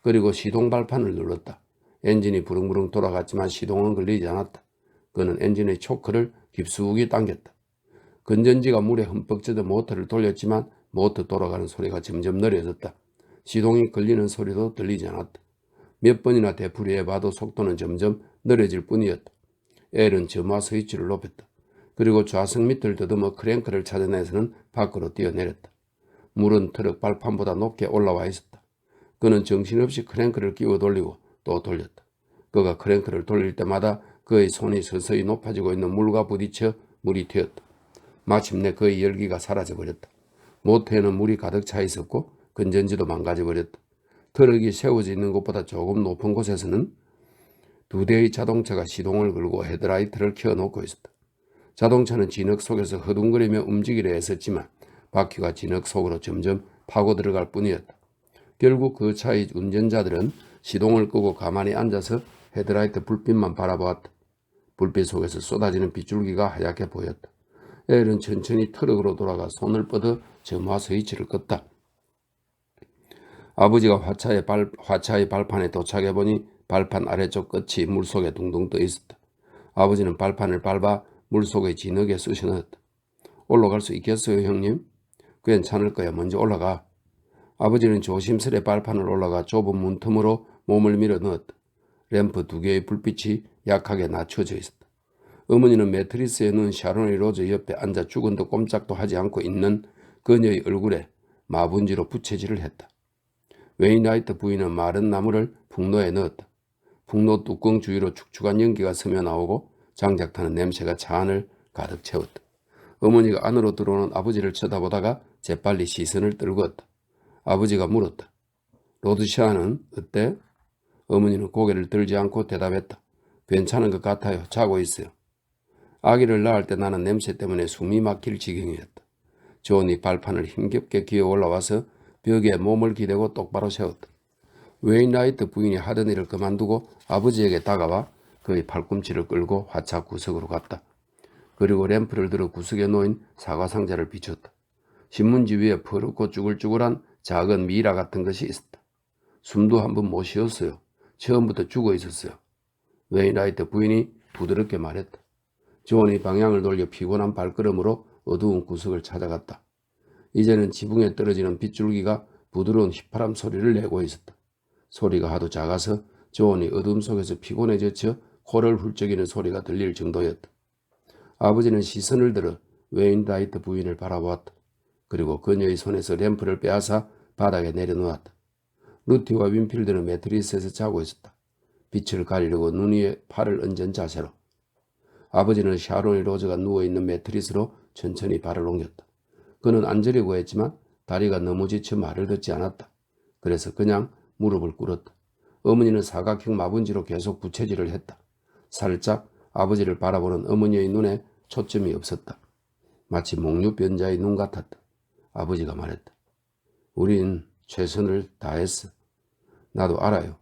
그리고 시동 발판을 눌렀다. 엔진이 부릉부릉 돌아갔지만 시동은 걸리지 않았다. 그는 엔진의 초크를 깊숙이 당겼다. 건전지가 물에 흠뻑 젖어 모터를 돌렸지만 모터 돌아가는 소리가 점점 느려졌다. 시동이 걸리는 소리도 들리지 않았다. 몇 번이나 되풀이해봐도 속도는 점점 느려질 뿐이었다. 엘은 점화 스위치를 높였다. 그리고 좌석 밑을 더듬어 크랭크를 찾아내서는 밖으로 뛰어내렸다. 물은 트럭 발판보다 높게 올라와 있었다. 그는 정신없이 크랭크를 끼워 돌리고 또 돌렸다. 그가 크랭크를 돌릴 때마다 그의 손이 서서히 높아지고 있는 물과 부딪혀 물이 튀었다. 마침내 그의 열기가 사라져버렸다. 모터에는 물이 가득 차 있었고 건전지도 망가져버렸다. 트럭이 세워져 있는 곳보다 조금 높은 곳에서는 두 대의 자동차가 시동을 걸고 헤드라이트를 켜놓고 있었다. 자동차는 진흙 속에서 허둥거리며 움직이려 했었지만 바퀴가 진흙 속으로 점점 파고 들어갈 뿐이었다. 결국 그 차의 운전자들은 시동을 끄고 가만히 앉아서 헤드라이트 불빛만 바라보았다. 불빛 속에서 쏟아지는 빗줄기가 하얗게 보였다. 엘은 천천히 트럭으로 돌아가 손을 뻗어 점화 스위치를 껐다. 아버지가 화차의 발판에 도착해보니 발판 아래쪽 끝이 물속에 둥둥 떠 있었다. 아버지는 발판을 밟아 물속의 진흙에 쑤셔 넣었다. 올라갈 수 있겠어요, 형님? 괜찮을 거야. 먼저 올라가. 아버지는 조심스레 발판을 올라가 좁은 문틈으로 몸을 밀어 넣었다. 램프 두 개의 불빛이 약하게 낮춰져 있었다. 어머니는 매트리스에 누운 샤론의 로즈 옆에 앉아 죽은 듯 꼼짝도 하지 않고 있는 그녀의 얼굴에 마분지로 부채질을 했다. 웨인라이트 부인은 마른 나무를 풍로에 넣었다. 풍로 뚜껑 주위로 축축한 연기가 스며 나오고 장작타는 냄새가 차 안을 가득 채웠다. 어머니가 안으로 들어오는 아버지를 쳐다보다가 재빨리 시선을 떨구었다. 아버지가 물었다. 로드샤는 어때? 어머니는 고개를 들지 않고 대답했다. 괜찮은 것 같아요. 자고 있어요. 아기를 낳을 때 나는 냄새 때문에 숨이 막힐 지경이었다. 존이 발판을 힘겹게 기어 올라와서 벽에 몸을 기대고 똑바로 세웠다. 웨인라이트 부인이 하던 일을 그만두고 아버지에게 다가와 그의 팔꿈치를 끌고 화차 구석으로 갔다. 그리고 램프를 들어 구석에 놓인 사과 상자를 비췄다. 신문지 위에 퍼렇고 쭈글쭈글한 작은 미라 같은 것이 있었다. 숨도 한 번 못 쉬었어요. 처음부터 죽어 있었어요. 웨인라이트 부인이 부드럽게 말했다. 존이 방향을 돌려 피곤한 발걸음으로 어두운 구석을 찾아갔다. 이제는 지붕에 떨어지는 빗줄기가 부드러운 휘파람 소리를 내고 있었다. 소리가 하도 작아서 존이 어둠 속에서 피곤해 젖혀 코를 훌쩍이는 소리가 들릴 정도였다. 아버지는 시선을 들어 웨인라이트 부인을 바라보았다. 그리고 그녀의 손에서 램프를 빼앗아 바닥에 내려놓았다. 루티와 윈필드는 매트리스에서 자고 있었다. 빛을 가리려고 눈 위에 팔을 얹은 자세로. 아버지는 샤론이 로즈가 누워있는 매트리스로 천천히 발을 옮겼다. 그는 앉으려고 했지만 다리가 너무 지쳐 말을 듣지 않았다. 그래서 그냥 무릎을 꿇었다. 어머니는 사각형 마분지로 계속 부채질을 했다. 살짝 아버지를 바라보는 어머니의 눈에 초점이 없었다. 마치 목류변자의 눈 같았다. 아버지가 말했다. 우린 최선을 다했어. 나도 알아요.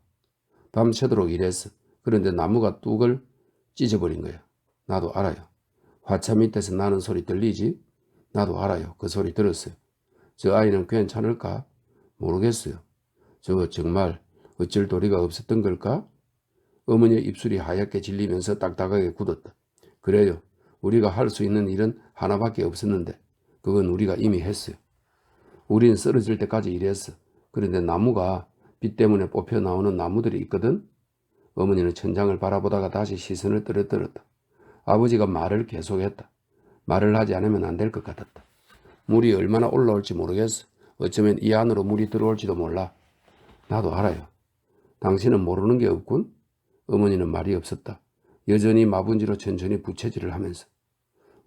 밤새도록 일했어. 그런데 나무가 뚝을 찢어버린 거야. 나도 알아요. 화차 밑에서 나는 소리 들리지? 나도 알아요. 그 소리 들었어요. 저 아이는 괜찮을까? 모르겠어요. 저 정말 어쩔 도리가 없었던 걸까? 어머니의 입술이 하얗게 질리면서 딱딱하게 굳었다. 그래요. 우리가 할 수 있는 일은 하나밖에 없었는데 그건 우리가 이미 했어요. 우린 쓰러질 때까지 일했어. 그런데 나무가 빛 때문에 뽑혀 나오는 나무들이 있거든. 어머니는 천장을 바라보다가 다시 시선을 떨어뜨렸다. 아버지가 말을 계속했다. 말을 하지 않으면 안 될 것 같았다. 물이 얼마나 올라올지 모르겠어. 어쩌면 이 안으로 물이 들어올지도 몰라. 나도 알아요. 당신은 모르는 게 없군. 어머니는 말이 없었다. 여전히 마분지로 천천히 부채질을 하면서.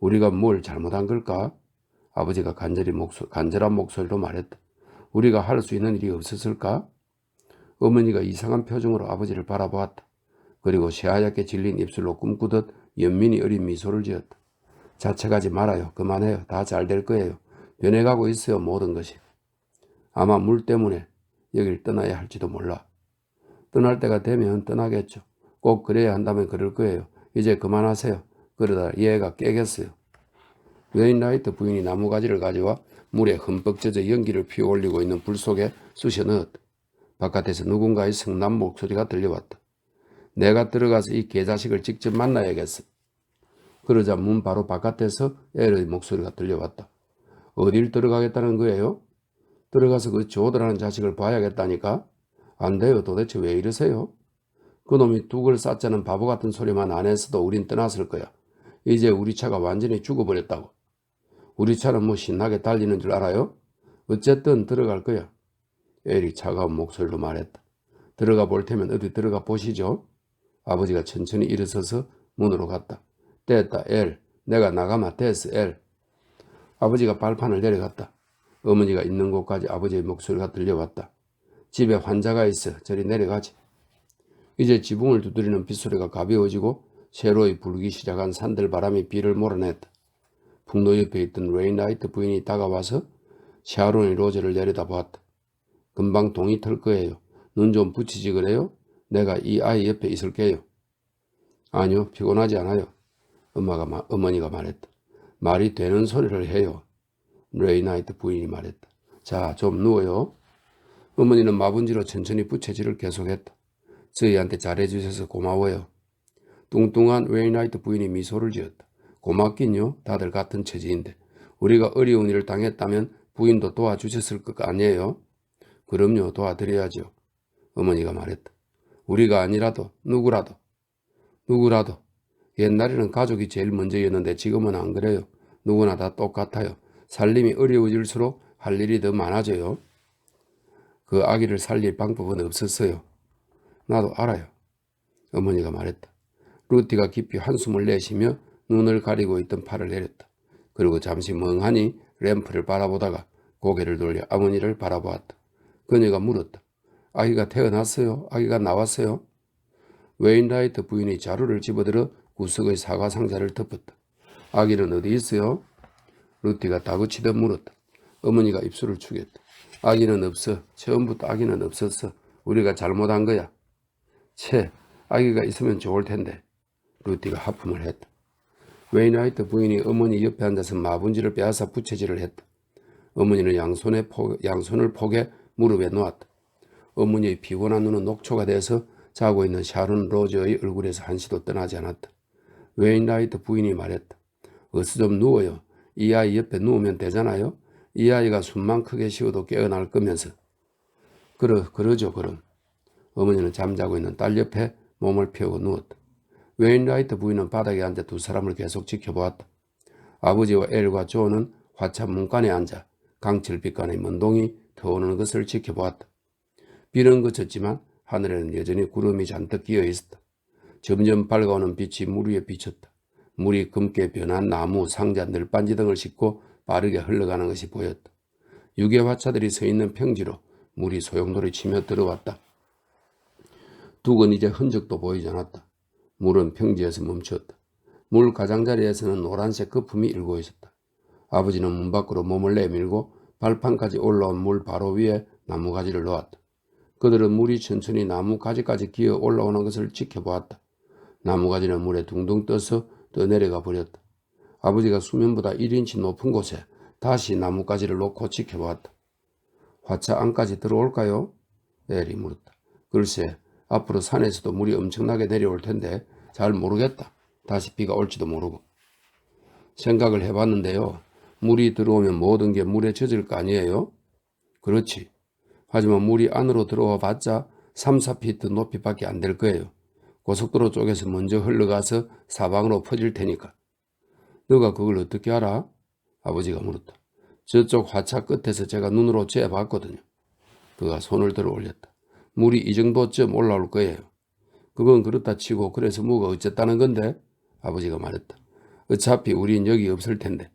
우리가 뭘 잘못한 걸까? 아버지가 간절한 목소리로 말했다. 우리가 할 수 있는 일이 없었을까? 어머니가 이상한 표정으로 아버지를 바라보았다. 그리고 새하얗게 질린 입술로 꿈꾸듯 연민이 어린 미소를 지었다. 자책하지 말아요. 그만해요. 다 잘 될 거예요. 변해가고 있어요. 모든 것이. 아마 물 때문에 여길 떠나야 할지도 몰라. 떠날 때가 되면 떠나겠죠. 꼭 그래야 한다면 그럴 거예요. 이제 그만하세요. 그러다 얘가 깨겠어요. 웨인라이트 부인이 나무가지를 가져와 물에 흠뻑 젖어 연기를 피어올리고 있는 불 속에 쑤셔 넣었다. 바깥에서 누군가의 성난 목소리가 들려왔다. 내가 들어가서 이 개자식을 직접 만나야겠어. 그러자 문 바로 바깥에서 엘의 목소리가 들려왔다. 어딜 들어가겠다는 거예요? 들어가서 그 조드라는 자식을 봐야겠다니까? 안 돼요. 도대체 왜 이러세요? 그놈이 둑을 쌓자는 바보 같은 소리만 안 했어도 우린 떠났을 거야. 이제 우리 차가 완전히 죽어버렸다고. 우리 차는 뭐 신나게 달리는 줄 알아요? 어쨌든 들어갈 거야. 엘이 차가운 목소리로 말했다. 들어가 볼 테면 어디 들어가 보시죠. 아버지가 천천히 일어서서 문으로 갔다. 됐다, 엘. 내가 나가면 됐어, 엘. 아버지가 발판을 내려갔다. 어머니가 있는 곳까지 아버지의 목소리가 들려왔다. 집에 환자가 있어. 저리 내려가지. 이제 지붕을 두드리는 빗소리가 가벼워지고 새로이 불기 시작한 산들바람이 비를 몰아냈다. 풍로 옆에 있던 레인라이트 부인이 다가와서 샤론이 로저를 내려다보았다. 금방 동이 털 거예요. 눈 좀 붙이지 그래요? 내가 이 아이 옆에 있을게요. 아니요, 피곤하지 않아요. 어머니가 말했다. 말이 되는 소리를 해요. 레인라이트 부인이 말했다. 자, 좀 누워요. 어머니는 마분지로 천천히 부채질을 계속했다. 저희한테 잘해주셔서 고마워요. 뚱뚱한 레인라이트 부인이 미소를 지었다. 고맙긴요. 다들 같은 처지인데. 우리가 어려운 일을 당했다면 부인도 도와주셨을 것 아니에요? 그럼요. 도와드려야죠. 어머니가 말했다. 우리가 아니라도 누구라도. 옛날에는 가족이 제일 먼저였는데 지금은 안 그래요. 누구나 다 똑같아요. 살림이 어려워질수록 할 일이 더 많아져요. 그 아기를 살릴 방법은 없었어요. 나도 알아요. 어머니가 말했다. 루티가 깊이 한숨을 내쉬며 눈을 가리고 있던 팔을 내렸다. 그리고 잠시 멍하니 램프를 바라보다가 고개를 돌려 어머니를 바라보았다. 그녀가 물었다. 아기가 태어났어요? 아기가 나왔어요? 웨인라이트 부인이 자루를 집어들어 구석의 사과 상자를 덮었다. 아기는 어디 있어요? 루티가 다그치듯 물었다. 어머니가 입술을 축였다. 아기는 없어. 처음부터 아기는 없었어. 우리가 잘못한 거야. 채, 아기가 있으면 좋을 텐데. 루티가 하품을 했다. 웨인라이트 부인이 어머니 옆에 앉아서 마분지를 빼앗아 부채질을 했다. 어머니는 양손을 포개 무릎에 놓았다. 어머니의 피곤한 눈은 녹초가 돼서 자고 있는 샤론 로저의 얼굴에서 한시도 떠나지 않았다. 웨인라이트 부인이 말했다. 어서 좀 누워요. 이 아이 옆에 누우면 되잖아요. 이 아이가 숨만 크게 쉬어도 깨어날 거면서. 그러죠 그럼. 어머니는 잠자고 있는 딸 옆에 몸을 펴고 누웠다. 웨인라이트 부인은 바닥에 앉아 두 사람을 계속 지켜보았다. 아버지와 엘과 조는 화차 문간에 앉아 강철빛간의 먼동이 터오는 것을 지켜보았다. 비는 그쳤지만 하늘에는 여전히 구름이 잔뜩 끼어 있었다. 점점 밝아오는 빛이 물 위에 비쳤다. 물이 검게 변한 나무, 상자, 늘반지 등을 싣고 빠르게 흘러가는 것이 보였다. 유계 화차들이 서 있는 평지로 물이 소용돌이 치며 들어왔다. 둑은 이제 흔적도 보이지 않았다. 물은 평지에서 멈추었다. 물 가장자리에서는 노란색 거품이 일고 있었다. 아버지는 문 밖으로 몸을 내밀고 발판까지 올라온 물 바로 위에 나무가지를 놓았다. 그들은 물이 천천히 나무가지까지 기어 올라오는 것을 지켜보았다. 나무가지는 물에 둥둥 떠서 떠내려가 버렸다. 아버지가 수면보다 1인치 높은 곳에 다시 나뭇가지를 놓고 지켜보았다. 화차 안까지 들어올까요? 엘이 물었다. 글쎄, 앞으로 산에서도 물이 엄청나게 내려올 텐데 잘 모르겠다. 다시 비가 올지도 모르고. 생각을 해봤는데요. 물이 들어오면 모든 게 물에 젖을 거 아니에요? 그렇지. 하지만 물이 안으로 들어와 봤자 3, 4피트 높이밖에 안 될 거예요. 고속도로 쪽에서 먼저 흘러가서 사방으로 퍼질 테니까. 너가 그걸 어떻게 알아? 아버지가 물었다. 저쪽 화차 끝에서 제가 눈으로 재봤거든요. 그가 손을 들어 올렸다. 물이 이 정도쯤 올라올 거예요. 그건 그렇다 치고 그래서 뭐가 어쨌다는 건데? 아버지가 말했다. 어차피 우린 여기 없을 텐데.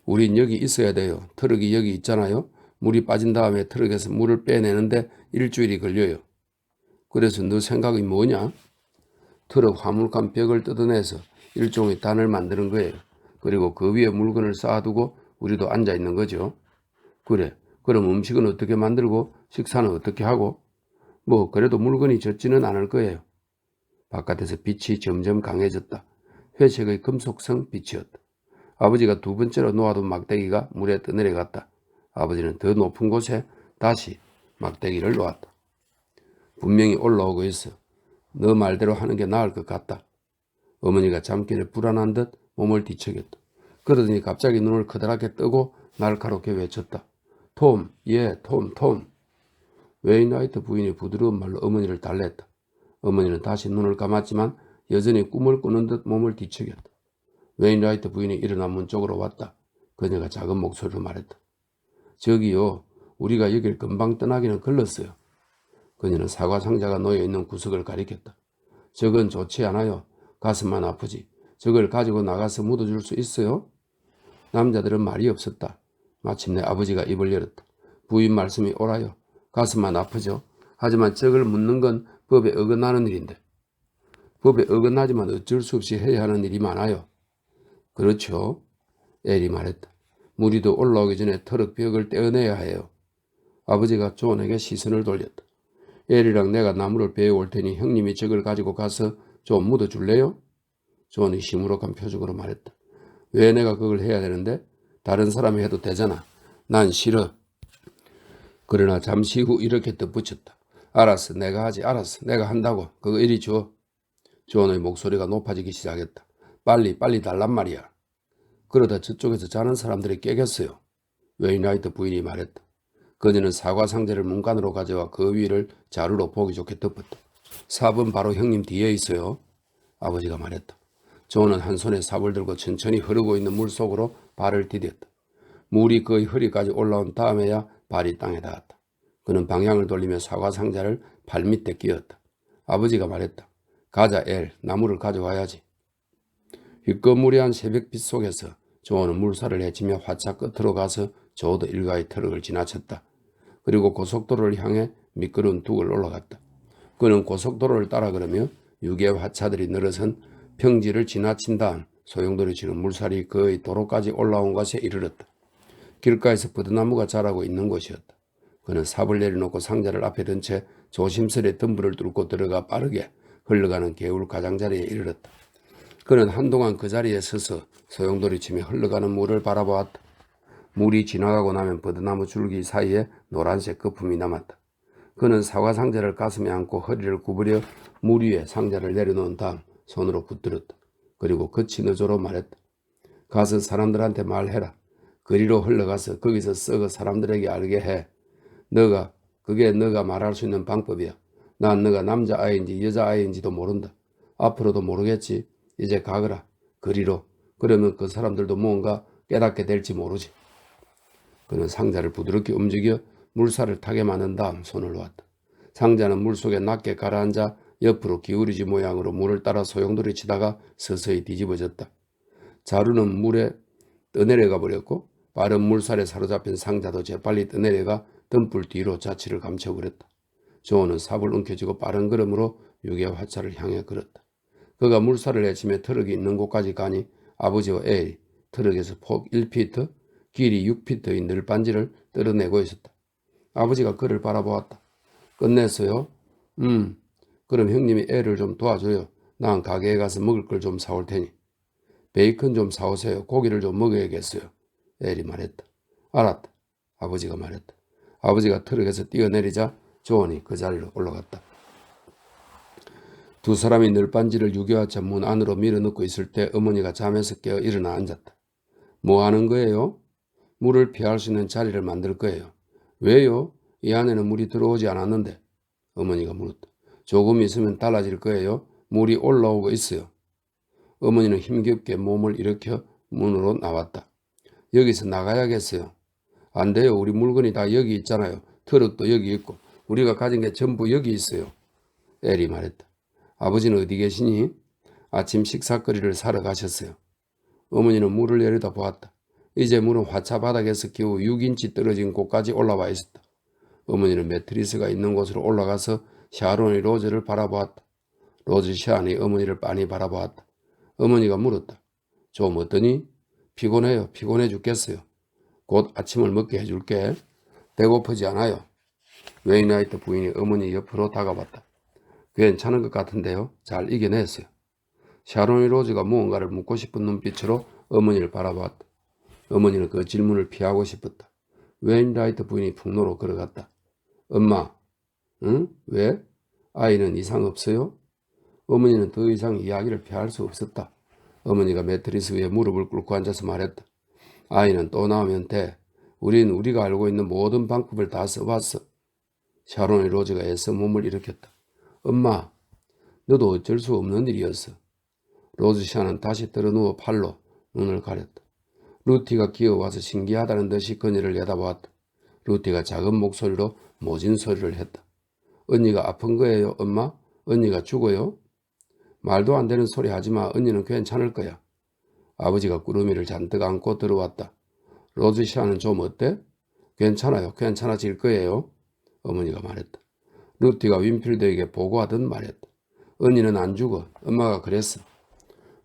우린 여기 있어야 돼요. 트럭이 여기 있잖아요. 물이 빠진 다음에 트럭에서 물을 빼내는데 일주일이 걸려요. 그래서 너 생각이 뭐냐? 트럭 화물칸 벽을 뜯어내서 일종의 단을 만드는 거예요. 그리고 그 위에 물건을 쌓아두고 우리도 앉아있는 거죠. 그래. 그럼 음식은 어떻게 만들고 식사는 어떻게 하고? 뭐 그래도 물건이 젖지는 않을 거예요. 바깥에서 빛이 점점 강해졌다. 회색의 금속성 빛이었다. 아버지가 두 번째로 놓아둔 막대기가 물에 떠내려갔다. 아버지는 더 높은 곳에 다시 막대기를 놓았다. 분명히 올라오고 있어. 너 말대로 하는 게 나을 것 같다. 어머니가 잠결에 불안한 듯 몸을 뒤척였다. 그러더니 갑자기 눈을 커다랗게 뜨고 날카롭게 외쳤다. 톰, 예, 톰. 웨인라이트 부인이 부드러운 말로 어머니를 달랬다. 어머니는 다시 눈을 감았지만 여전히 꿈을 꾸는 듯 몸을 뒤척였다. 웨인라이트 부인이 일어나 문 쪽으로 왔다. 그녀가 작은 목소리로 말했다. 저기요, 우리가 여길 금방 떠나기는 걸렀어요. 그녀는 사과 상자가 놓여있는 구석을 가리켰다. 저건 좋지 않아요. 가슴만 아프지. 저걸 가지고 나가서 묻어줄 수 있어요? 남자들은 말이 없었다. 마침내 아버지가 입을 열었다. 부인 말씀이 옳아요. 가슴만 아프죠. 하지만 저걸 묻는 건 법에 어긋나는 일인데. 법에 어긋나지만 어쩔 수 없이 해야 하는 일이 많아요. 그렇죠. 엘이 말했다. 물이 더 올라오기 전에 트럭 벽을 떼어내야 해요. 아버지가 존에게 시선을 돌렸다. 엘이랑 내가 나무를 베어올 테니 형님이 저걸 가지고 가서 좀 묻어줄래요? 존이 시무룩한 표정으로 말했다. 왜 내가 그걸 해야 되는데? 다른 사람이 해도 되잖아. 난 싫어. 그러나 잠시 후 이렇게 덧붙였다. 알았어. 내가 하지. 알았어. 내가 한다고. 그거 이리 줘. 존의 목소리가 높아지기 시작했다. 빨리 달란 말이야. 그러다 저쪽에서 자는 사람들이 깨겠어요. 웨인라이트 부인이 말했다. 그녀는 사과 상자를 문간으로 가져와 그 위를 자루로 보기 좋게 덮었다. 삽은 바로 형님 뒤에 있어요. 아버지가 말했다. 존은 한 손에 삽을 들고 천천히 흐르고 있는 물 속으로 발을 디뎠다. 물이 거의 허리까지 올라온 다음에야 발이 땅에 닿았다. 그는 방향을 돌리며 사과 상자를 발 밑에 끼웠다. 아버지가 말했다. 가자 엘, 나무를 가져와야지. 휘꺼무리한 새벽빛 속에서 존은 물살을 헤치며 화차 끝으로 가서 저도 일가의 트럭을 지나쳤다. 그리고 고속도로를 향해 미끄러운 둑을 올라갔다. 그는 고속도로를 따라 걸으며 유개 화차들이 늘어선 평지를 지나친 다음 소용돌이 치는 물살이 거의 도로까지 올라온 곳에 이르렀다. 길가에서 버드나무가 자라고 있는 곳이었다. 그는 삽을 내려놓고 상자를 앞에 든 채 조심스레 덤불을 뚫고 들어가 빠르게 흘러가는 개울 가장자리에 이르렀다. 그는 한동안 그 자리에 서서 소용돌이 치며 흘러가는 물을 바라보았다. 물이 지나가고 나면 버드나무 줄기 사이에 노란색 거품이 남았다. 그는 사과 상자를 가슴에 안고 허리를 구부려 물 위에 상자를 내려놓은 다음 손으로 붙들었다. 그리고 거친 어조로 말했다. 가서 사람들한테 말해라. 그리로 흘러가서 거기서 썩어 사람들에게 알게 해. 그게 너가 말할 수 있는 방법이야. 난 너가 남자아이인지 여자아이인지도 모른다. 앞으로도 모르겠지. 이제 가거라. 그리로. 그러면 그 사람들도 뭔가 깨닫게 될지 모르지. 그는 상자를 부드럽게 움직여 물살을 타게 만든 다음 손을 놓았다. 상자는 물속에 낮게 가라앉아 옆으로 기울이지 모양으로 물을 따라 소용돌이 치다가 서서히 뒤집어졌다. 자루는 물에 떠내려가 버렸고 빠른 물살에 사로잡힌 상자도 재빨리 떠내려가 덤불 뒤로 자취를 감춰버렸다. 조은은 삽을 움켜쥐고 빠른 걸음으로 유개 화차를 향해 걸었다. 그가 물살을 헤치며 트럭이 있는 곳까지 가니 아버지와 엘이 트럭에서 폭 1피트, 길이 6피트의 늘반지를 떨어내고 있었다. 아버지가 그를 바라보았다. 끝냈어요? 그럼 형님이 애를 좀 도와줘요. 난 가게에 가서 먹을 걸 좀 사올 테니. 베이컨 좀 사오세요. 고기를 좀 먹어야겠어요. 엘이 말했다. 알았다. 아버지가 말했다. 아버지가 트럭에서 뛰어내리자 존이 그 자리로 올라갔다. 두 사람이 늘빤지를 유교화차 문 안으로 밀어넣고 있을 때 어머니가 잠에서 깨어 일어나 앉았다. 뭐 하는 거예요? 물을 피할 수 있는 자리를 만들 거예요. 왜요? 이 안에는 물이 들어오지 않았는데. 어머니가 물었다. 조금 있으면 달라질 거예요. 물이 올라오고 있어요. 어머니는 힘겹게 몸을 일으켜 문으로 나왔다. 여기서 나가야겠어요. 안 돼요. 우리 물건이 다 여기 있잖아요. 트럭도 여기 있고 우리가 가진 게 전부 여기 있어요. 엘이 말했다. 아버지는 어디 계시니? 아침 식사거리를 사러 가셨어요. 어머니는 물을 내려다 보았다. 이제 물은 화차 바닥에서 겨우 6인치 떨어진 곳까지 올라와 있었다. 어머니는 매트리스가 있는 곳으로 올라가서 샤론이 로즈를 바라보았다. 로즈 샤론이 어머니를 빤히 바라보았다. 어머니가 물었다. 좀 어떠니? 피곤해요. 피곤해 죽겠어요. 곧 아침을 먹게 해줄게. 배고프지 않아요. 웨이나이트 부인이 어머니 옆으로 다가왔다. 괜찮은 것 같은데요. 잘 이겨냈어요. 샤론이 로즈가 무언가를 묻고 싶은 눈빛으로 어머니를 바라보았다. 어머니는 그 질문을 피하고 싶었다. 웨인라이트 부인이 풍로로 걸어갔다. 엄마, 응? 왜? 아이는 이상 없어요? 어머니는 더 이상 이야기를 피할 수 없었다. 어머니가 매트리스 위에 무릎을 꿇고 앉아서 말했다. 아이는 또 나오면 돼. 우린 우리가 알고 있는 모든 방법을 다 써봤어. 샤론이 로즈가 애써 몸을 일으켰다. 엄마, 너도 어쩔 수 없는 일이었어. 로즈샤는 다시 들어누워 팔로 눈을 가렸다. 루티가 기어와서 신기하다는 듯이 그녀를 내다보았다. 루티가 작은 목소리로 모진 소리를 했다. 언니가 아픈 거예요, 엄마? 언니가 죽어요? 말도 안 되는 소리 하지마. 언니는 괜찮을 거야. 아버지가 구름이를 잔뜩 안고 들어왔다. 로즈샤는 좀 어때? 괜찮아요. 괜찮아질 거예요. 어머니가 말했다. 루티가 윈필드에게 보고하듯 말했다. 언니는 안 죽어. 엄마가 그랬어.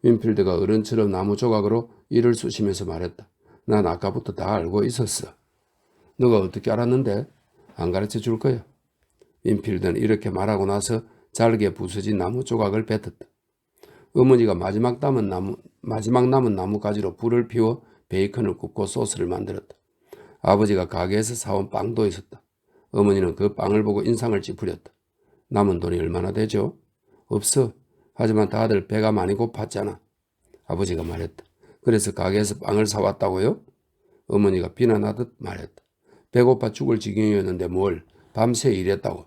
윈필드가 어른처럼 나무 조각으로 이를 쑤시면서 말했다. 난 아까부터 다 알고 있었어. 너가 어떻게 알았는데? 안 가르쳐 줄 거야. 윈필드는 이렇게 말하고 나서 잘게 부서진 나무 조각을 뱉었다. 어머니가 마지막 남은 나무가지로 불을 피워 베이컨을 굽고 소스를 만들었다. 아버지가 가게에서 사온 빵도 있었다. 어머니는 그 빵을 보고 인상을 찌푸렸다. 남은 돈이 얼마나 되죠? 없어. 하지만 다들 배가 많이 고팠잖아. 아버지가 말했다. 그래서 가게에서 빵을 사왔다고요? 어머니가 비난하듯 말했다. 배고파 죽을 지경이었는데 뭘 밤새 일했다고.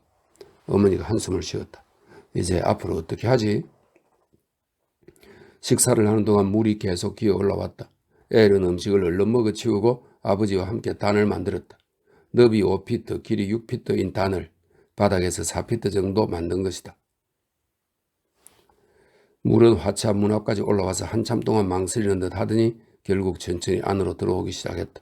어머니가 한숨을 쉬었다. 이제 앞으로 어떻게 하지? 식사를 하는 동안 물이 계속 기어 올라왔다. 엘은 음식을 얼른 먹어치우고 아버지와 함께 단을 만들었다. 너비 5피트, 길이 6피트인 단을 바닥에서 4피트 정도 만든 것이다. 물은 화차 문 앞까지 올라와서 한참 동안 망설이는 듯 하더니 결국 천천히 안으로 들어오기 시작했다.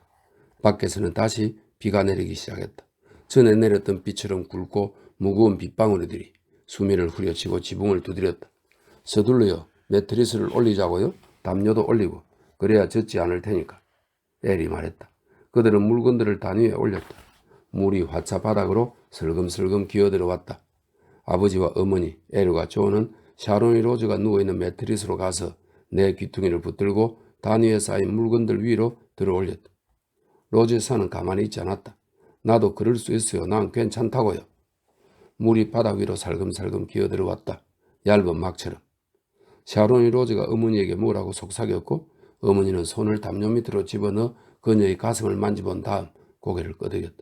밖에서는 다시 비가 내리기 시작했다. 전에 내렸던 비처럼 굵고 무거운 빗방울들이 수면을 후려치고 지붕을 두드렸다. 서둘러요. 매트리스를 올리자고요. 담요도 올리고 그래야 젖지 않을 테니까. 엘이 말했다. 그들은 물건들을 단 위에 올렸다. 물이 화차 바닥으로 슬금슬금 기어들어왔다. 아버지와 어머니, 엘과 존은 샤론이 로즈가 누워있는 매트리스로 가서 내 귀퉁이를 붙들고 단 위에 쌓인 물건들 위로 들어올렸다. 로즈사는 가만히 있지 않았다. 나도 그럴 수 있어요. 난 괜찮다고요. 물이 바닥 위로 살금살금 기어들어왔다. 얇은 막처럼. 샤론이 로즈가 어머니에게 뭐라고 속삭였고 어머니는 손을 담요 밑으로 집어넣어 그녀의 가슴을 만져본 다음 고개를 끄덕였다.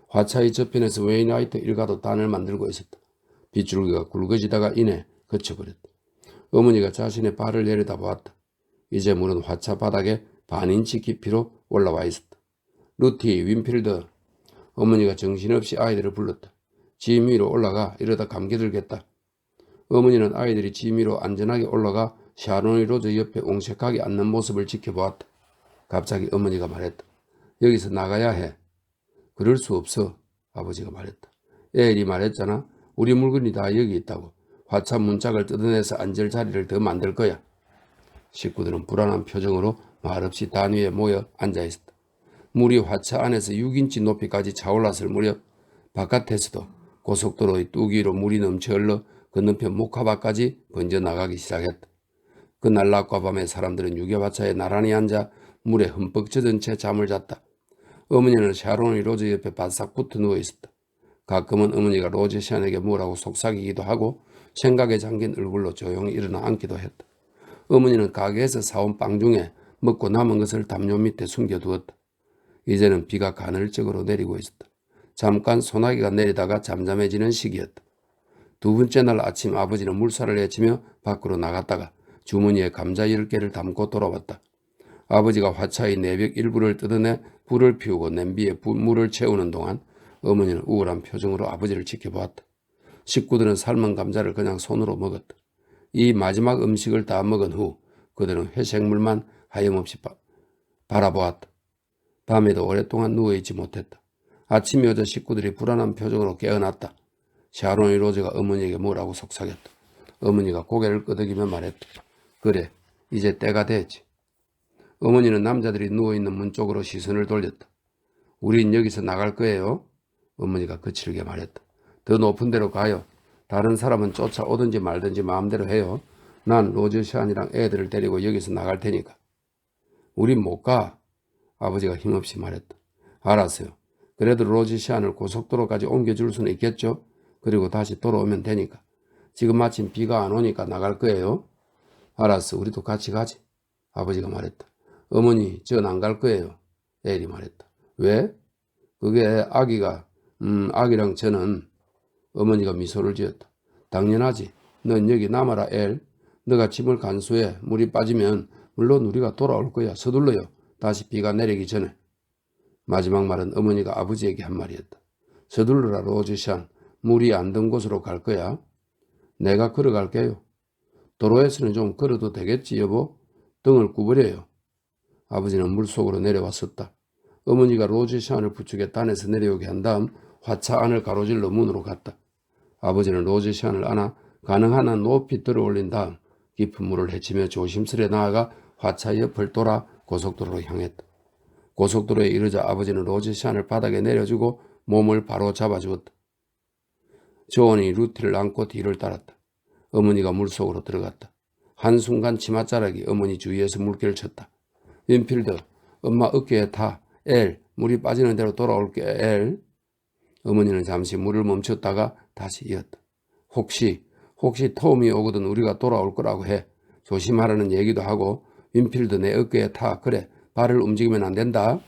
화차의 저편에서 웨이나이트 일가도 단을 만들고 있었다. 빗줄기가 굵어지다가 이내 그쳐버렸다. 어머니가 자신의 발을 내려다보았다. 이제 물은 화차 바닥에 반인치 깊이로 올라와 있었다. 루티, 윈필드. 어머니가 정신없이 아이들을 불렀다. 짐 위로 올라가. 이러다 감기 들겠다. 어머니는 아이들이 짐 위로 안전하게 올라가 샤론이 로즈 옆에 옹색하게 앉는 모습을 지켜보았다. 갑자기 어머니가 말했다. 여기서 나가야 해. 그럴 수 없어. 아버지가 말했다. 엘이 말했잖아. 우리 물건이 다 여기 있다고. 화차 문짝을 뜯어내서 앉을 자리를 더 만들 거야. 식구들은 불안한 표정으로 말없이 단 위에 모여 앉아있었다. 물이 화차 안에서 6인치 높이까지 차올랐을 무렵 바깥에서도 고속도로의 뚜기로 물이 넘쳐 흘러 건너편 목화밭까지 번져나가기 시작했다. 그날 낮과 밤에 사람들은 유교화차에 나란히 앉아 물에 흠뻑 젖은 채 잠을 잤다. 어머니는 샤론이 로즈 옆에 바싹 붙어 누워 있었다. 가끔은 어머니가 로즈 샤넬에게 뭐라고 속삭이기도 하고 생각에 잠긴 얼굴로 조용히 일어나 앉기도 했다. 어머니는 가게에서 사온 빵 중에 먹고 남은 것을 담요 밑에 숨겨두었다. 이제는 비가 가늘적으로 내리고 있었다. 잠깐 소나기가 내리다가 잠잠해지는 시기였다. 두 번째 날 아침 아버지는 물살을 헤치며 밖으로 나갔다가 주머니에 감자 10개를 담고 돌아왔다. 아버지가 화차의 내벽 일부를 뜯어내 불을 피우고 냄비에 물을 채우는 동안 어머니는 우울한 표정으로 아버지를 지켜보았다. 식구들은 삶은 감자를 그냥 손으로 먹었다. 이 마지막 음식을 다 먹은 후 그들은 회색물만 하염없이 바라보았다. 밤에도 오랫동안 누워있지 못했다. 아침이 오자 식구들이 불안한 표정으로 깨어났다. 샤론이 로즈가 어머니에게 뭐라고 속삭였다. 어머니가 고개를 끄덕이며 말했다. 그래, 이제 때가 됐지. 어머니는 남자들이 누워있는 문 쪽으로 시선을 돌렸다. 우린 여기서 나갈 거예요. 어머니가 거칠게 말했다. 더 높은 데로 가요. 다른 사람은 쫓아오든지 말든지 마음대로 해요. 난 로즈 샤넬이랑 애들을 데리고 여기서 나갈 테니까. 우린 못 가. 아버지가 힘없이 말했다. 알았어요. 그래도 로즈 샤넬을 고속도로까지 옮겨줄 수는 있겠죠? 그리고 다시 돌아오면 되니까. 지금 마침 비가 안 오니까 나갈 거예요. 알았어. 우리도 같이 가지. 아버지가 말했다. 어머니, 전 안 갈 거예요. 엘이 말했다. 왜? 그게 아기랑 저는. 어머니가 미소를 지었다. 당연하지. 넌 여기 남아라, 엘. 너가 짐을 간수해. 물이 빠지면 물론 우리가 돌아올 거야. 서둘러요. 다시 비가 내리기 전에. 마지막 말은 어머니가 아버지에게 한 말이었다. 서둘러라, 로즈샨. 물이 안 든 곳으로 갈 거야. 내가 걸어갈게요. 도로에서는 좀 걸어도 되겠지, 여보? 등을 구부려요. 아버지는 물속으로 내려왔었다. 어머니가 로즈샨을 부축에 단에서 내려오게 한 다음 화차 안을 가로질러 문으로 갔다. 아버지는 로즈샨을 안아 가능한 한 높이 들어올린 다음 깊은 물을 헤치며 조심스레 나아가 화차 옆을 돌아 고속도로로 향했다. 고속도로에 이르자 아버지는 로즈샨을 바닥에 내려주고 몸을 바로 잡아주었다. 조언이 루티를 안고 뒤를 따랐다. 어머니가 물속으로 들어갔다. 한순간 치맛자락이 어머니 주위에서 물결을 쳤다. 윈필드, 엄마 어깨에 타. 엘, 물이 빠지는 대로 돌아올게, 엘. 어머니는 잠시 물을 멈췄다가 다시 이었다. 혹시 톰이 오거든 우리가 돌아올 거라고 해. 조심하라는 얘기도 하고 윈필드 내 어깨에 타. 그래, 발을 움직이면 안 된다.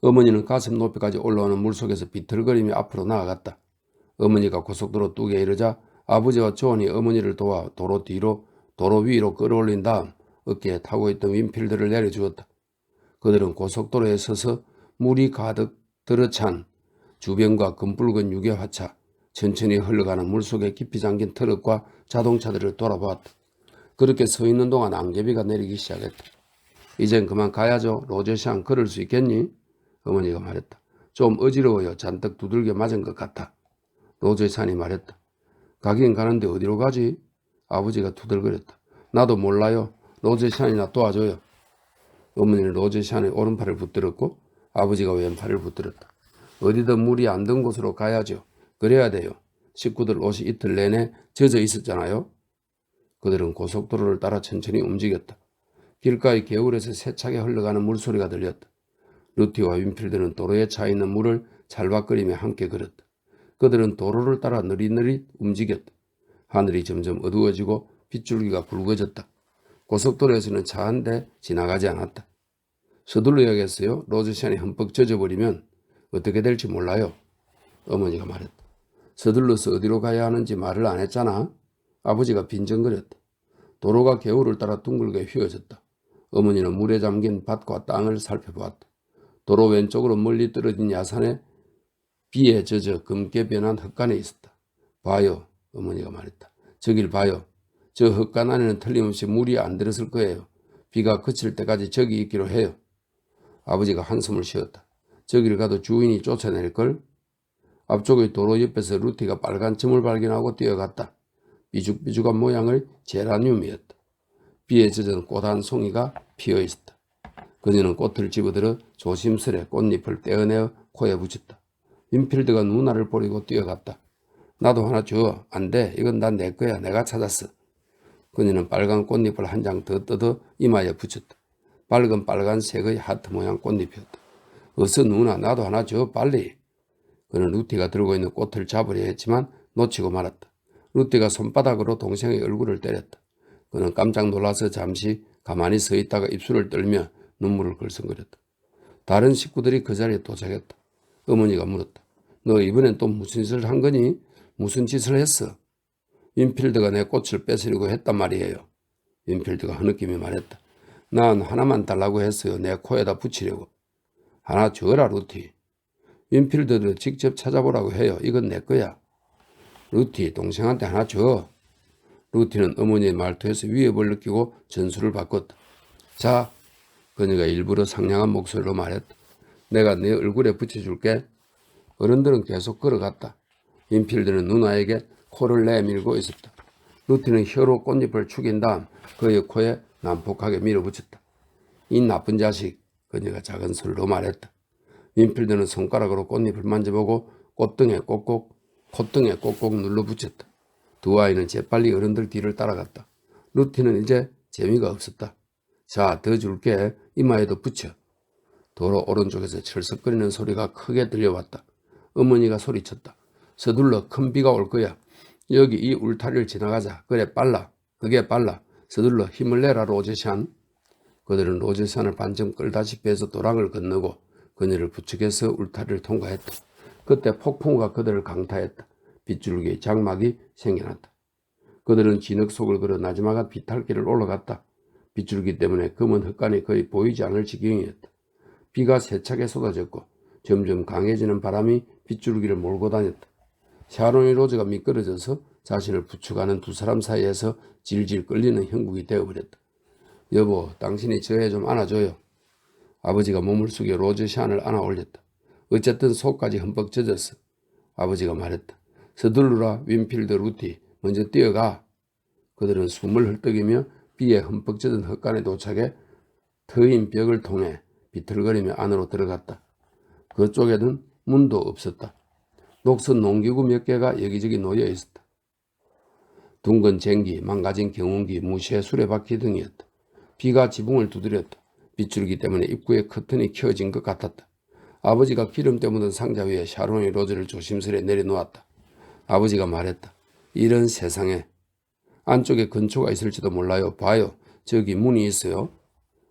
어머니는 가슴 높이까지 올라오는 물속에서 비틀거리며 앞으로 나아갔다. 어머니가 고속도로 뚝에 이르자 아버지와 존이 어머니를 도와 도로 위로 끌어올린 다음 어깨에 타고 있던 윈필드를 내려주었다. 그들은 고속도로에 서서 물이 가득 들어찬 주변과 금붉은 유계화차, 천천히 흘러가는 물속에 깊이 잠긴 트럭과 자동차들을 돌아보았다. 그렇게 서 있는 동안 안개비가 내리기 시작했다. 이젠 그만 가야죠. 로제샹 걸을 수 있겠니? 어머니가 말했다. 좀 어지러워요. 잔뜩 두들겨 맞은 것 같아. 로제샹이 말했다. 가긴 가는데 어디로 가지? 아버지가 투덜거렸다. 나도 몰라요. 로제샹이나 도와줘요. 어머니는 로제샹의 오른팔을 붙들었고 아버지가 왼팔을 붙들었다. 어디든 물이 안 든 곳으로 가야죠. 그래야 돼요. 식구들 옷이 이틀 내내 젖어 있었잖아요. 그들은 고속도로를 따라 천천히 움직였다. 길가의 개울에서 세차게 흘러가는 물소리가 들렸다. 루티와 윈필드는 도로에 차 있는 물을 찰박거리며 함께 걸었다. 그들은 도로를 따라 느릿느릿 움직였다. 하늘이 점점 어두워지고 빗줄기가 굵어졌다. 고속도로에서는 차 한 대 지나가지 않았다. 서둘러야겠어요. 로즈샨이 흠뻑 젖어버리면 어떻게 될지 몰라요. 어머니가 말했다. 서둘러서 어디로 가야 하는지 말을 안 했잖아. 아버지가 빈정거렸다. 도로가 개울을 따라 둥글게 휘어졌다. 어머니는 물에 잠긴 밭과 땅을 살펴보았다. 도로 왼쪽으로 멀리 떨어진 야산에 비에 젖어 검게 변한 흙간에 있었다. 봐요. 어머니가 말했다. 저길 봐요. 저 흙간 안에는 틀림없이 물이 안 들었을 거예요. 비가 그칠 때까지 저기 있기로 해요. 아버지가 한숨을 쉬었다. 저기를 가도 주인이 쫓아낼걸? 앞쪽의 도로 옆에서 루티가 빨간 점을 발견하고 뛰어갔다. 삐죽삐죽한 모양의 제라늄이었다. 비에 젖은 꽃 한 송이가 피어 있었다. 그녀는 꽃을 집어들어 조심스레 꽃잎을 떼어내어 코에 붙였다. 윈필드가 누나를 버리고 뛰어갔다. 나도 하나 줘. 안 돼. 이건 난 내 거야. 내가 찾았어. 그녀는 빨간 꽃잎을 한 장 더 뜯어 이마에 붙였다. 밝은 빨간색의 하트 모양 꽃잎이었다. 어서 누나 나도 하나 줘 빨리. 그는 루티가 들고 있는 꽃을 잡으려 했지만 놓치고 말았다. 루티가 손바닥으로 동생의 얼굴을 때렸다. 그는 깜짝 놀라서 잠시 가만히 서 있다가 입술을 떨며 눈물을 글썽거렸다. 다른 식구들이 그 자리에 도착했다. 어머니가 물었다. 너 이번엔 또 무슨 짓을 한 거니? 무슨 짓을 했어? 윈필드가 내 꽃을 뺏으려고 했단 말이에요. 윈필드가 흐느끼며 말했다. 난 하나만 달라고 했어요. 내 코에다 붙이려고. 하나 줘라 루티. 윈필드를 직접 찾아보라고 해요. 이건 내 거야. 루티 동생한테 하나 줘. 루티는 어머니의 말투에서 위협을 느끼고 전술을 바꿨다. 자, 그녀가 일부러 상냥한 목소리로 말했다. 내가 네 얼굴에 붙여줄게. 어른들은 계속 걸어갔다. 윈필드는 누나에게 코를 내밀고 있었다. 루티는 혀로 꽃잎을 축인 다음 그의 코에 난폭하게 밀어붙였다. 이 나쁜 자식, 그녀가 작은 소리로 말했다. 윈필드는 손가락으로 꽃잎을 만져보고 콧등에 꼭꼭 눌러붙였다. 두 아이는 재빨리 어른들 뒤를 따라갔다. 루티는 이제 재미가 없었다. 자, 더 줄게. 이마에도 붙여. 도로 오른쪽에서 철썩거리는 소리가 크게 들려왔다. 어머니가 소리쳤다. 서둘러, 큰 비가 올 거야. 여기 이 울타리를 지나가자. 그래 빨라. 그게 빨라. 서둘러 힘을 내라 로제샨. 그들은 로제샨을 반쯤 끌다시피 해서 도랑을 건너고 그녀를 부축해서 울타리를 통과했다. 그때 폭풍우가 그들을 강타했다. 빗줄기의 장막이 생겨났다. 그들은 진흙 속을 걸어 나지막한 비탈길을 올라갔다. 빗줄기 때문에 검은 흙간이 거의 보이지 않을 지경이었다. 비가 세차게 쏟아졌고 점점 강해지는 바람이 빗줄기를 몰고 다녔다. 샤론이 로즈가 미끄러져서 자신을 부축하는 두 사람 사이에서 질질 끌리는 형국이 되어버렸다. 여보, 당신이 저 애 좀 안아줘요. 아버지가 몸을 숙여 로즈 샨을 안아 올렸다. 어쨌든 속까지 흠뻑 젖었어. 아버지가 말했다. 서둘러라 윈필드 루티. 먼저 뛰어가. 그들은 숨을 헐떡이며 비에 흠뻑 젖은 흙간에 도착해 트인 벽을 통해 비틀거리며 안으로 들어갔다. 그쪽에는 문도 없었다. 녹슨 농기구 몇 개가 여기저기 놓여 있었다. 둥근 쟁기, 망가진 경운기, 무쇠 수레바퀴 등이었다. 비가 지붕을 두드렸다. 빗줄기 때문에 입구에 커튼이 켜진 것 같았다. 아버지가 기름 때 묻은 상자 위에 샤론이 로즈를 조심스레 내려놓았다. 아버지가 말했다. 이런 세상에 안쪽에 근초가 있을지도 몰라요. 봐요. 저기 문이 있어요.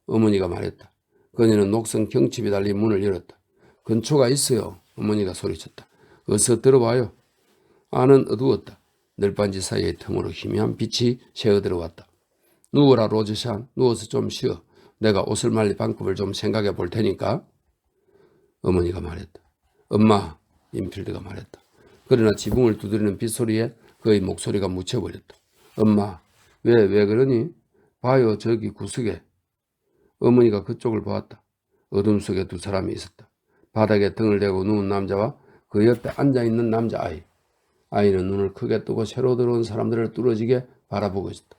어머니가 말했다. 그녀는 녹슨 경칩이 달린 문을 열었다. 근초가 있어요. 어머니가 소리쳤다. 어서 들어와요. 안은 어두웠다. 널빤지 사이의 틈으로 희미한 빛이 새어 들어왔다. 누워라 로즈샨. 누워서 좀 쉬어. 내가 옷을 말릴 방법을 좀 생각해 볼 테니까. 어머니가 말했다. 엄마. 윈필드가 말했다. 그러나 지붕을 두드리는 빗소리에 그의 목소리가 묻혀버렸다. 엄마. 왜 그러니? 봐요 저기 구석에. 어머니가 그쪽을 보았다. 어둠 속에 두 사람이 있었다. 바닥에 등을 대고 누운 남자와 그 옆에 앉아있는 남자아이. 아이는 눈을 크게 뜨고 새로 들어온 사람들을 뚫어지게 바라보고 있었다.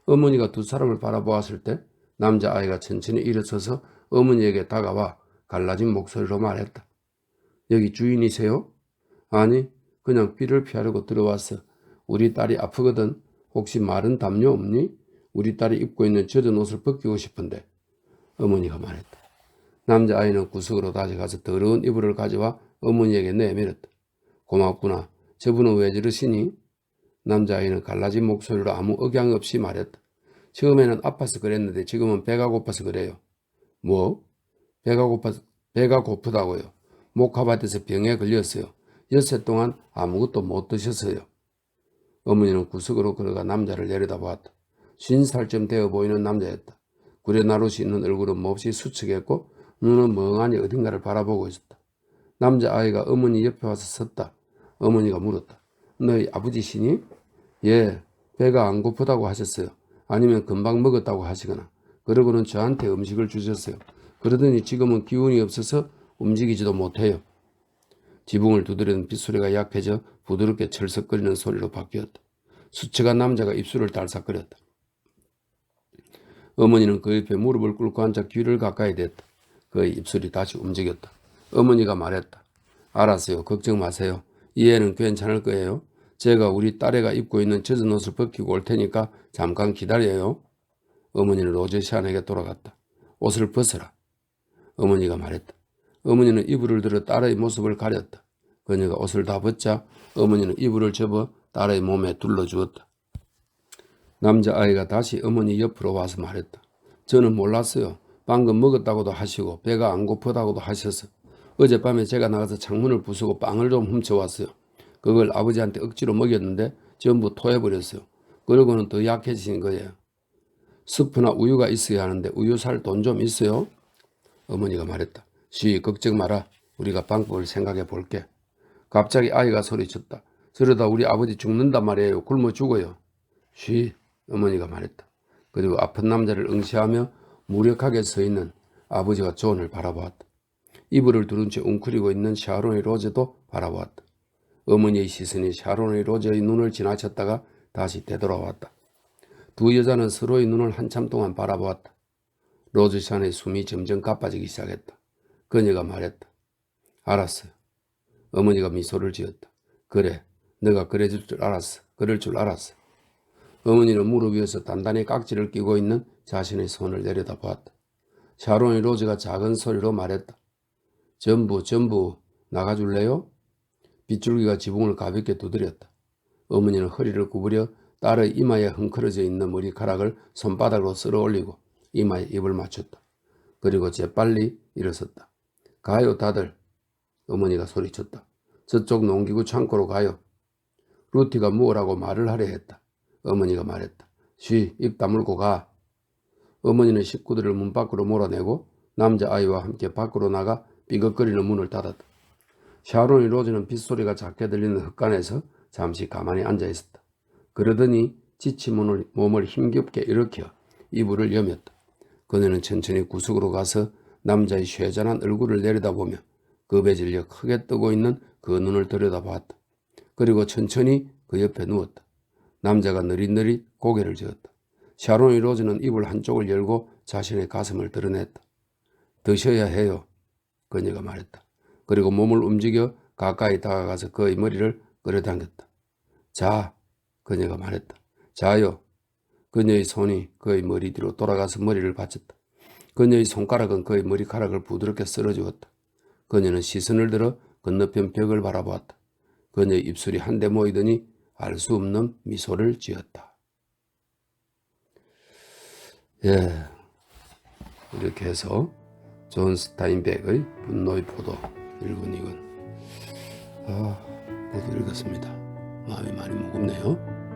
어머니가 두 사람을 바라보았을 때 남자아이가 천천히 일어서서 어머니에게 다가와 갈라진 목소리로 말했다. 여기 주인이세요? 아니, 그냥 비를 피하려고 들어왔어. 우리 딸이 아프거든. 혹시 마른 담요 없니? 우리 딸이 입고 있는 젖은 옷을 벗기고 싶은데. 어머니가 말했다. 남자아이는 구석으로 다시 가서 더러운 이불을 가져와 어머니에게 내밀었다. 고맙구나. 저분은 왜 저러시니? 남자아이는 갈라진 목소리로 아무 억양 없이 말했다. 처음에는 아파서 그랬는데 지금은 배가 고파서 그래요. 뭐? 배가 고프다고요. 목화밭에서 병에 걸렸어요. 엿새 동안 아무것도 못 드셨어요. 어머니는 구석으로 걸어가 남자를 내려다보았다. 50살쯤 되어 보이는 남자였다. 구레나룻이 있는 얼굴은 몹시 수척했고 눈은 멍하니 어딘가를 바라보고 있었다. 남자아이가 어머니 옆에 와서 섰다. 어머니가 물었다. 너희 아버지시니? 예, 배가 안 고프다고 하셨어요. 아니면 금방 먹었다고 하시거나 그러고는 저한테 음식을 주셨어요. 그러더니 지금은 기운이 없어서 움직이지도 못해요. 지붕을 두드리는 빗소리가 약해져 부드럽게 철썩거리는 소리로 바뀌었다. 수척한 남자가 입술을 달싹거렸다. 어머니는 그 옆에 무릎을 꿇고 앉아 귀를 가까이 댔다. 그의 입술이 다시 움직였다. 어머니가 말했다. 알았어요. 걱정 마세요. 이 애는 괜찮을 거예요. 제가 우리 딸애가 입고 있는 젖은 옷을 벗기고 올 테니까 잠깐 기다려요. 어머니는 로제샨에게 돌아갔다. 옷을 벗어라. 어머니가 말했다. 어머니는 이불을 들어 딸의 모습을 가렸다. 그녀가 옷을 다 벗자 어머니는 이불을 접어 딸의 몸에 둘러주었다. 남자아이가 다시 어머니 옆으로 와서 말했다. 저는 몰랐어요. 방금 먹었다고도 하시고 배가 안 고프다고도 하셔서 어젯밤에 제가 나가서 창문을 부수고 빵을 좀 훔쳐왔어요. 그걸 아버지한테 억지로 먹였는데 전부 토해버렸어요. 그러고는 더 약해지신 거예요. 스프나 우유가 있어야 하는데 우유 살 돈 좀 있어요? 어머니가 말했다. 쉬, 걱정 마라. 우리가 방법을 생각해 볼게. 갑자기 아이가 소리쳤다. 저러다 우리 아버지 죽는단 말이에요. 굶어 죽어요. 쉬, 어머니가 말했다. 그리고 아픈 남자를 응시하며 무력하게 서 있는 아버지와 존을 바라보았다. 이불을 두른 채 웅크리고 있는 샤론의 로제도 바라보았다. 어머니의 시선이 샤론의 로제의 눈을 지나쳤다가 다시 되돌아왔다. 두 여자는 서로의 눈을 한참 동안 바라보았다. 로즈샨의 숨이 점점 가빠지기 시작했다. 그녀가 말했다. 알았어요. 어머니가 미소를 지었다. 그래, 내가 그럴 줄 알았어. 그럴 줄 알았어. 어머니는 무릎 위에서 단단히 깍지를 끼고 있는 자신의 손을 내려다보았다. 샤론의 로즈가 작은 소리로 말했다. 전부 나가줄래요? 빗줄기가 지붕을 가볍게 두드렸다. 어머니는 허리를 구부려 딸의 이마에 헝클어져 있는 머리카락을 손바닥으로 쓸어 올리고 이마에 입을 맞췄다. 그리고 재빨리 일어섰다. 가요 다들. 어머니가 소리쳤다. 저쪽 농기구 창고로 가요. 루티가 뭐라고 말을 하려 했다. 어머니가 말했다. 쉬, 입 다물고 가. 어머니는 식구들을 문 밖으로 몰아내고 남자아이와 함께 밖으로 나가 삐걱거리는 문을 닫았다. 샤론이 로즈는 빗소리가 작게 들리는 흙간에서 잠시 가만히 앉아 있었다. 그러더니 지친 몸을 힘겹게 일으켜 이불을 여몄다. 그녀는 천천히 구석으로 가서 남자의 쇠잔한 얼굴을 내려다보며 겁에 질려 크게 뜨고 있는 그 눈을 들여다보았다. 그리고 천천히 그 옆에 누웠다. 남자가 느릿느릿 고개를 저었다. 샤론이 로즈는 입을 한쪽을 열고 자신의 가슴을 드러냈다. 드셔야 해요. 그녀가 말했다. 그리고 몸을 움직여 가까이 다가가서 그의 머리를 끌어당겼다. 자, 그녀가 말했다. 자요. 그녀의 손이 그의 머리 뒤로 돌아가서 머리를 받쳤다. 그녀의 손가락은 그의 머리카락을 부드럽게 쓸어주었다. 그녀는 시선을 들어 건너편 벽을 바라보았다. 그녀의 입술이 한데 모이더니 알 수 없는 미소를 지었다. 예, 이렇게 해서 존 스타인백의 분노의 포도 1권 2권 모두 읽었습니다. 마음이 많이 무겁네요.